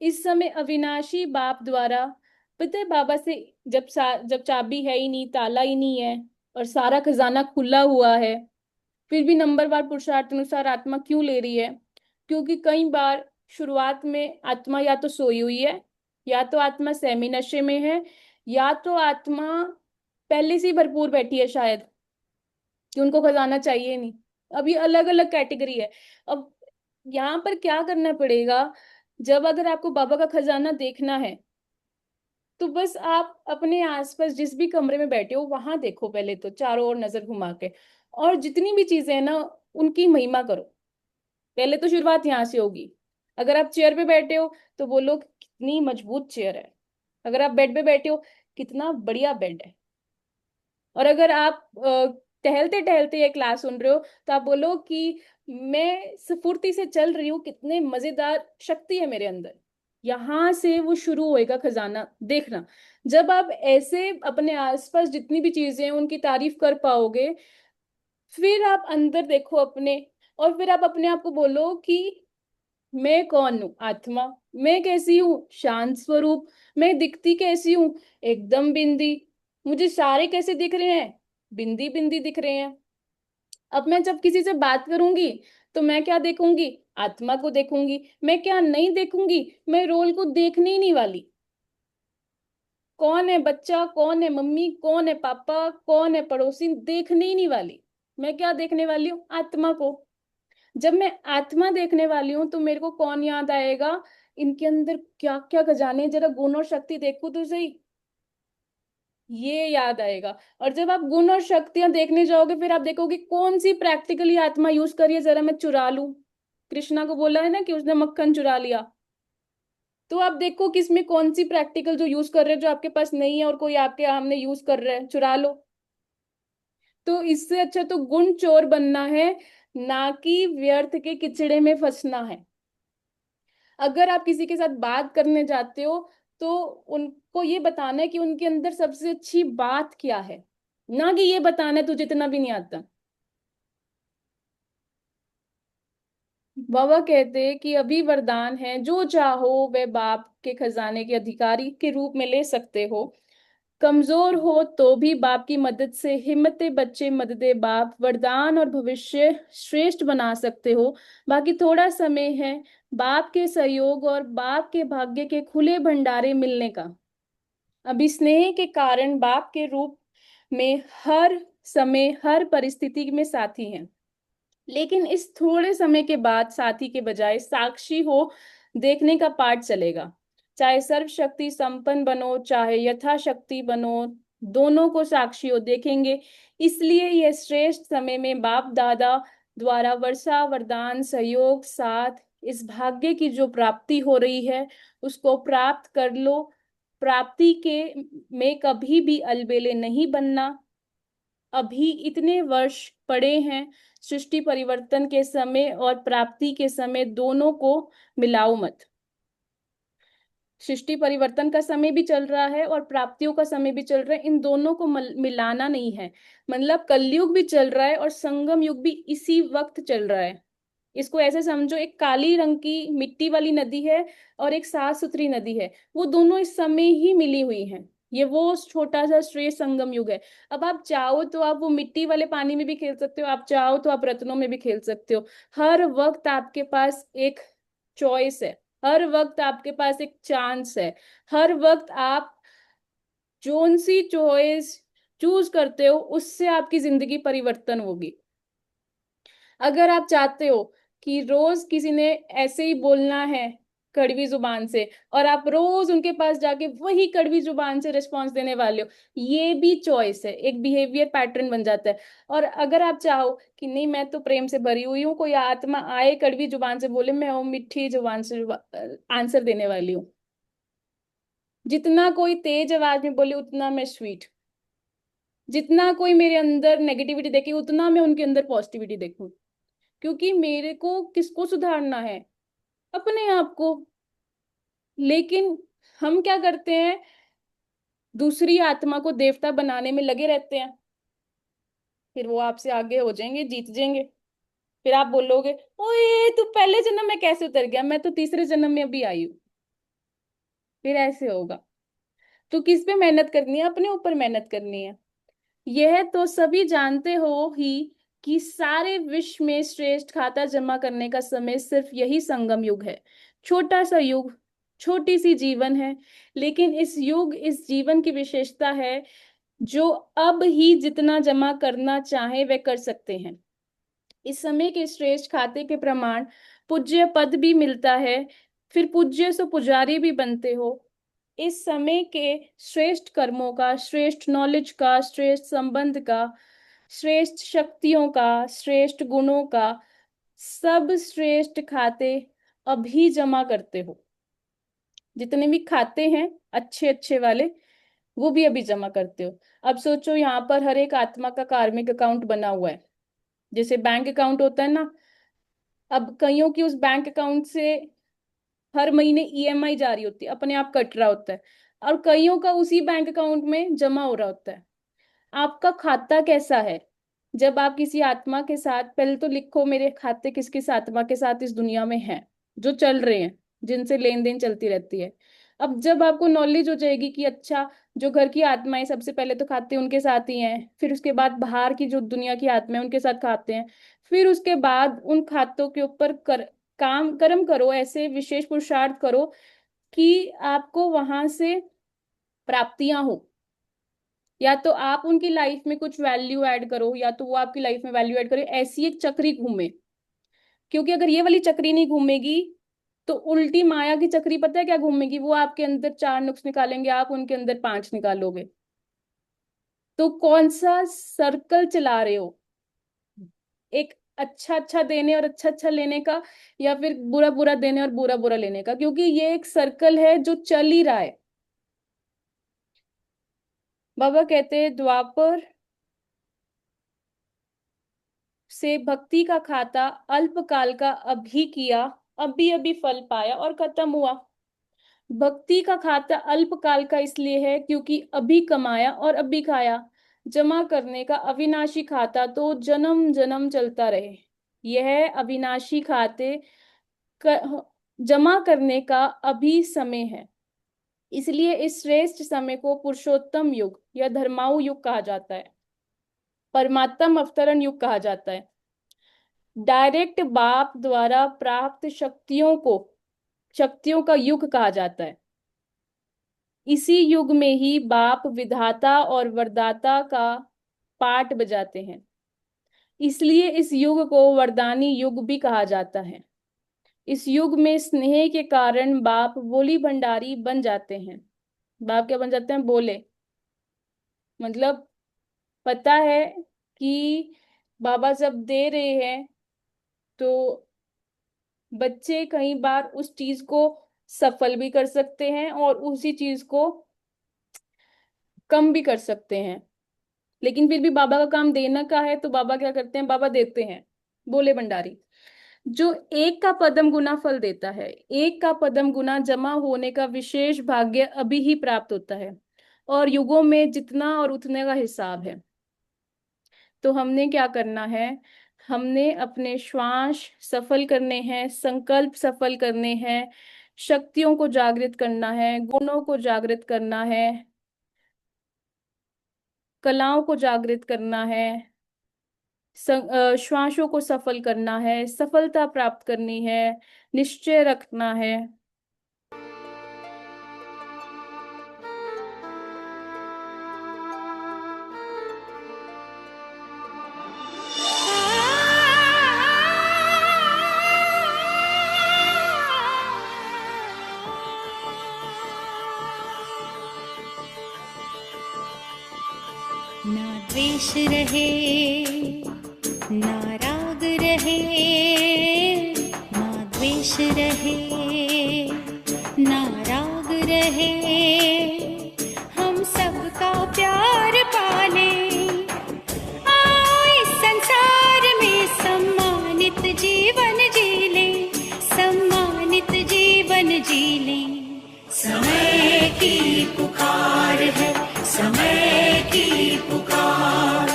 इस समय अविनाशी बाप द्वारा पता है बाबा से, जब चाबी है ही नहीं, ताला ही नहीं है, और सारा खजाना खुला हुआ है, फिर भी नंबरवार पुरुषार्थ अनुसार आत्मा क्यों ले रही है? क्योंकि कई बार शुरुआत में आत्मा या तो सोई हुई है, या तो आत्मा सेमी नशे में है, या तो आत्मा पहले से ही भरपूर बैठी है शायद, कि उनको खजाना चाहिए नहीं। अब ये अलग अलग कैटेगरी है। अब यहाँ पर क्या करना पड़ेगा, जब अगर आपको बाबा का खजाना देखना है, तो बस आप अपने आसपास जिस भी कमरे में बैठे हो वहां देखो, पहले तो चारों ओर नजर घुमा के, और जितनी भी चीजें हैं ना उनकी महिमा करो। पहले तो शुरुआत यहाँ से होगी। अगर आप चेयर पे बैठे हो तो बोलो कितनी मजबूत चेयर है। अगर आप बेड पे बैठे हो, कितना बढ़िया बेड है। और अगर आप टहलते टहलते ये क्लास सुन रहे हो, तो आप बोलो कि मैं स्फूर्ति से चल रही हूँ, कितने मजेदार शक्ति है मेरे अंदर। यहां से वो शुरू होएगा खजाना देखना। जब आप ऐसे अपने आसपास जितनी भी चीजें हैं उनकी तारीफ कर पाओगे, फिर आप अंदर देखो अपने, और फिर आप अपने आप को बोलो कि मैं कौन हूँ? आत्मा। मैं कैसी हूँ? शांत स्वरूप। मैं दिखती कैसी हूँ? एकदम बिंदी। मुझे सारे कैसे दिख रहे हैं? बिंदी बिंदी दिख रहे हैं। अब मैं जब किसी से बात करूंगी तो मैं क्या देखूंगी? आत्मा को देखूंगी। मैं क्या नहीं देखूंगी? मैं रोल को देखने ही नहीं वाली। कौन है बच्चा, कौन है मम्मी, कौन है पापा, कौन है पड़ोसी, देखने ही नहीं वाली। मैं क्या देखने वाली हूँ? आत्मा को। जब मैं आत्मा देखने वाली हूं तो मेरे को कौन याद आएगा? इनके अंदर क्या क्या खजाने हैं, जरा गुण और शक्ति देखो तो सही, ये याद आएगा। और जब आप गुण और शक्तियां देखने जाओगे, फिर आप देखोगे कौन सी प्रैक्टिकली आत्मा यूज करिए, जरा मैं चुरा लूं। कृष्णा को बोला है ना कि उसने मक्खन चुरा लिया। तो आप देखो कि इसमें कौन सी प्रैक्टिकल जो यूज कर रहे हो, जो आपके पास नहीं है और कोई आपके सामने यूज कर रहा है, चुरा लो। तो इससे अच्छा तो गुण चोर बनना है, ना कि व्यर्थ के किचड़े में फंसना है। अगर आप किसी के साथ बात करने जाते हो तो उनको ये बताना है कि उनके अंदर सबसे अच्छी बात क्या है, ना कि ये बताना है तुझे इतना भी नहीं आता। बाबा कहते हैं कि अभी वरदान है, जो चाहो वह बाप के खजाने के अधिकारी के रूप में ले सकते हो। कमजोर हो तो भी बाप की मदद से हिम्मते बच्चे मददे बाप वरदान और भविष्य श्रेष्ठ बना सकते हो। बाकी थोड़ा समय है बाप के सहयोग और बाप के भाग्य के खुले भंडारे मिलने का। अभी स्नेह के कारण बाप के रूप में हर समय हर परिस्थिति में साथी हैं, लेकिन इस थोड़े समय के बाद साथी के बजाय साक्षी हो देखने का पाठ चलेगा। चाहे सर्वशक्ति संपन्न बनो चाहे यथाशक्ति बनो, दोनों को साक्षी हो देखेंगे। इसलिए यह श्रेष्ठ समय में बाप दादा द्वारा वर्षा वरदान सहयोग साथ इस भाग्य की जो प्राप्ति हो रही है उसको प्राप्त कर लो। प्राप्ति के में कभी भी अलबेले नहीं बनना। अभी इतने वर्ष पड़े हैं, सृष्टि परिवर्तन के समय और प्राप्ति के समय दोनों को मिलाओ मत। सृष्टि परिवर्तन का समय भी चल रहा है और प्राप्तियों का समय भी चल रहा है, इन दोनों को मिलाना नहीं है। मतलब कलयुग भी चल रहा है और संगम युग भी इसी वक्त चल रहा है। इसको ऐसे समझो, एक काली रंग की मिट्टी वाली नदी है और एक साफ सुथरी नदी है, वो दोनों इस समय ही मिली हुई हैं। ये वो छोटा सा श्रेष्ठ संगम युग है। अब आप चाहो तो आप वो मिट्टी वाले पानी में भी खेल सकते हो, आप चाहो तो आप रत्नों में भी खेल सकते हो। हर वक्त आपके पास एक चॉइस है, हर वक्त आपके पास एक चांस है। हर वक्त आप जोन सी चॉइस चूज करते हो उससे आपकी जिंदगी परिवर्तन होगी। अगर आप चाहते हो कि रोज किसी ने ऐसे ही बोलना है कड़वी जुबान से, और आप रोज उनके पास जाके वही कड़वी जुबान से रिस्पॉन्स देने वाले हो, ये भी चॉइस है, एक बिहेवियर पैटर्न बन जाता है। और अगर आप चाहो कि नहीं मैं तो प्रेम से भरी हुई हूँ, कोई आत्मा आए कड़वी जुबान से बोले, मैं वो मीठी जुबान से आंसर देने वाली हूँ। जितना कोई तेज आवाज में बोले उतना मैं स्वीट, जितना कोई मेरे अंदर नेगेटिविटी देखे उतना मैं उनके अंदर पॉजिटिविटी देखूं। क्योंकि मेरे को किसको सुधारना है? अपने आप को। लेकिन हम क्या करते हैं, दूसरी आत्मा को देवता बनाने में लगे रहते हैं। फिर वो आपसे आगे हो जाएंगे, जीत जाएंगे। फिर आप बोलोगे ओए तू पहले जन्म में कैसे उतर गया, मैं तो तीसरे जन्म में अभी आई हूँ। फिर ऐसे होगा। तो किस पे मेहनत करनी है? अपने ऊपर मेहनत करनी है। यह तो सभी जानते हो ही कि सारे विश्व में श्रेष्ठ खाता जमा करने का समय सिर्फ यही संगम युग है। छोटा सा युग, छोटी सी जीवन है, लेकिन इस युग इस जीवन की विशेषता है जो अब ही जितना जमा करना चाहे वह कर सकते हैं। इस समय के श्रेष्ठ खाते के प्रमाण पूज्य पद भी मिलता है, फिर पूज्य सो पुजारी भी बनते हो। इस समय के श्रेष्ठ कर्मों का, श्रेष्ठ नॉलेज का, श्रेष्ठ संबंध का, श्रेष्ठ शक्तियों का, श्रेष्ठ गुणों का सब श्रेष्ठ खाते अभी जमा करते हो। जितने भी खाते हैं अच्छे अच्छे वाले वो भी अभी जमा करते हो। अब सोचो यहाँ पर हर एक आत्मा का कार्मिक अकाउंट बना हुआ है, जैसे बैंक अकाउंट होता है ना। अब कईयों की उस बैंक अकाउंट से हर महीने ईएमआई जा रही होती है, अपने आप कट रहा होता है, और कईयों का उसी बैंक अकाउंट में जमा हो रहा होता है। आपका खाता कैसा है? जब आप किसी आत्मा के साथ, पहले तो लिखो मेरे खाते किस किस आत्मा के साथ इस दुनिया में हैं जो चल रहे हैं, जिनसे लेन देन चलती रहती है। अब जब आपको नॉलेज हो जाएगी कि अच्छा जो घर की आत्माएं सबसे पहले तो खाते उनके साथ ही हैं, फिर उसके बाद बाहर की जो दुनिया की आत्माएं उनके साथ खाते हैं, फिर उसके बाद उन खातों के ऊपर काम कर्म करो, ऐसे विशेष पुरुषार्थ करो कि आपको वहां से प्राप्तियां हो। या तो आप उनकी लाइफ में कुछ वैल्यू ऐड करो या तो वो आपकी लाइफ में वैल्यू ऐड करे, ऐसी एक चक्री घूमे। क्योंकि अगर ये वाली चक्री नहीं घूमेगी तो उल्टी माया की चक्री पता है क्या घूमेगी? वो आपके अंदर चार नुक्स निकालेंगे, आप उनके अंदर पांच निकालोगे। तो कौन सा सर्कल चला रहे हो? एक अच्छा अच्छा देने और अच्छा अच्छा लेने का, या फिर बुरा बुरा देने और बुरा बुरा लेने का? क्योंकि ये एक सर्कल है जो चल ही रहा है। बाबा कहते हैं द्वापर से भक्ति का खाता अल्पकाल का अभी किया, अभी अभी फल पाया और खत्म हुआ। भक्ति का खाता अल्पकाल का इसलिए है क्योंकि अभी कमाया और अभी खाया। जमा करने का अविनाशी खाता तो जन्म जन्म चलता रहे। यह अविनाशी खाते जमा करने का अभी समय है। इसलिए इस श्रेष्ठ समय को पुरुषोत्तम युग या धर्माऊ युग कहा जाता है, परमात्म अवतरण युग कहा जाता है। डायरेक्ट बाप द्वारा प्राप्त शक्तियों का युग कहा जाता है। इसी युग में ही बाप विधाता और वरदाता का पाठ बजाते हैं, इसलिए इस युग को वरदानी युग भी कहा जाता है। इस युग में स्नेह के कारण बाप बोली भंडारी बन जाते हैं। बाप क्या बन जाते हैं? बोले। मतलब पता है कि बाबा जब दे रहे हैं तो बच्चे कई बार उस चीज को सफल भी कर सकते हैं और उसी चीज को कम भी कर सकते हैं, लेकिन फिर भी बाबा का काम देना का है तो बाबा क्या करते हैं? बाबा देते हैं, बोले भंडारी। जो एक का पदम गुना फल देता है, एक का पदम गुना जमा होने का विशेष भाग्य अभी ही प्राप्त होता है, और युगों में जितना और उतने का हिसाब है। तो हमने क्या करना है? हमने अपने श्वास सफल करने हैं, संकल्प सफल करने हैं, शक्तियों को जागृत करना है, गुणों को जागृत करना है, कलाओं को जागृत करना है, श्वासों को सफल करना है, सफलता प्राप्त करनी है, निश्चय रखना है। ना द्वेष रहे, ना राग रहे, ना द्वेष रहे, ना राग रहे, हम सबका प्यार पाले। आओ इस संसार में सम्मानित जीवन जी ले, सम्मानित जीवन जी ले। समय की पुकार है, समय की पुकार,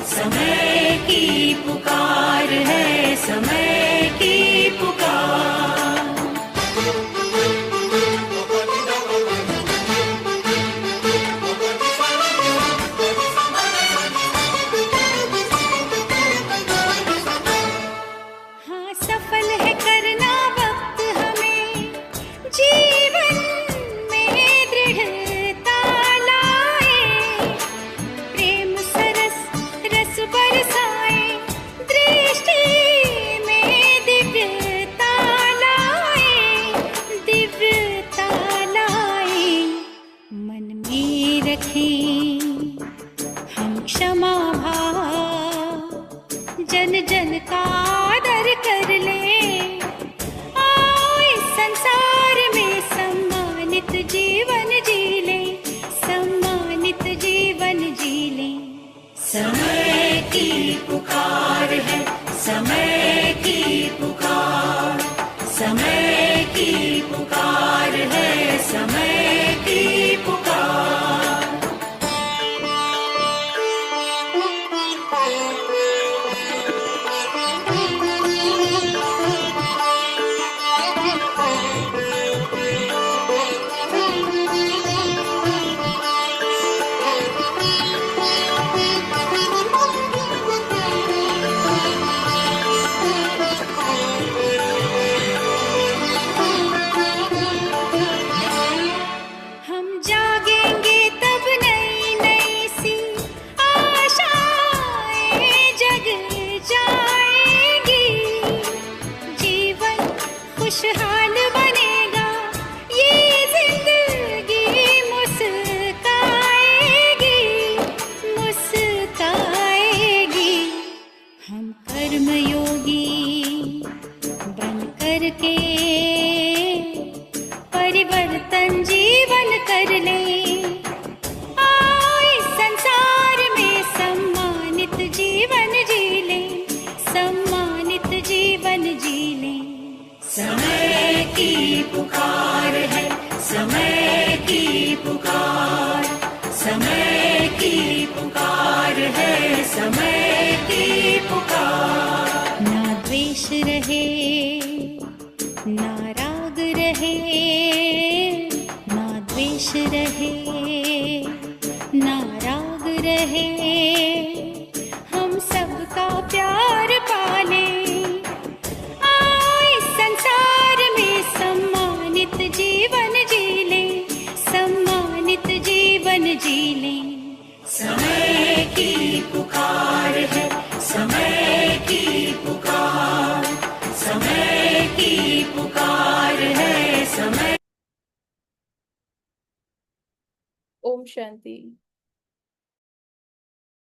समय की पुकार है, समय की पुकार। हाँ, सफल है करना वक्त हमें, जीवन में दृढ़ता लाए, प्रेम सरस रस बरसाए, दृष्टि में दिव्यता लाए, दिव्यता लाए। मन में रखें हम क्षमा भाव, जन जन का आदर कर ले। आओ इस संसार में सम्मानित जीवन जी ले, सम्मानित जीवन जी ले। समय की पुकार है, समय की पुकार, समय की पुकार है, समय की पुकार। पुकार, समय की पुकार है, समय की पुकार। ना द्वेष रहे, ना राग रहे, ना द्वेष रहे, ना राग रहे, हम सबका प्यार पाले। आओ इस संसार में सम्मानित जीवन जी ले, सम्मानित जीवन जी ले। समय की पुकार है, समय की पुकार, समय की पुकार है, समय। ओम शांति।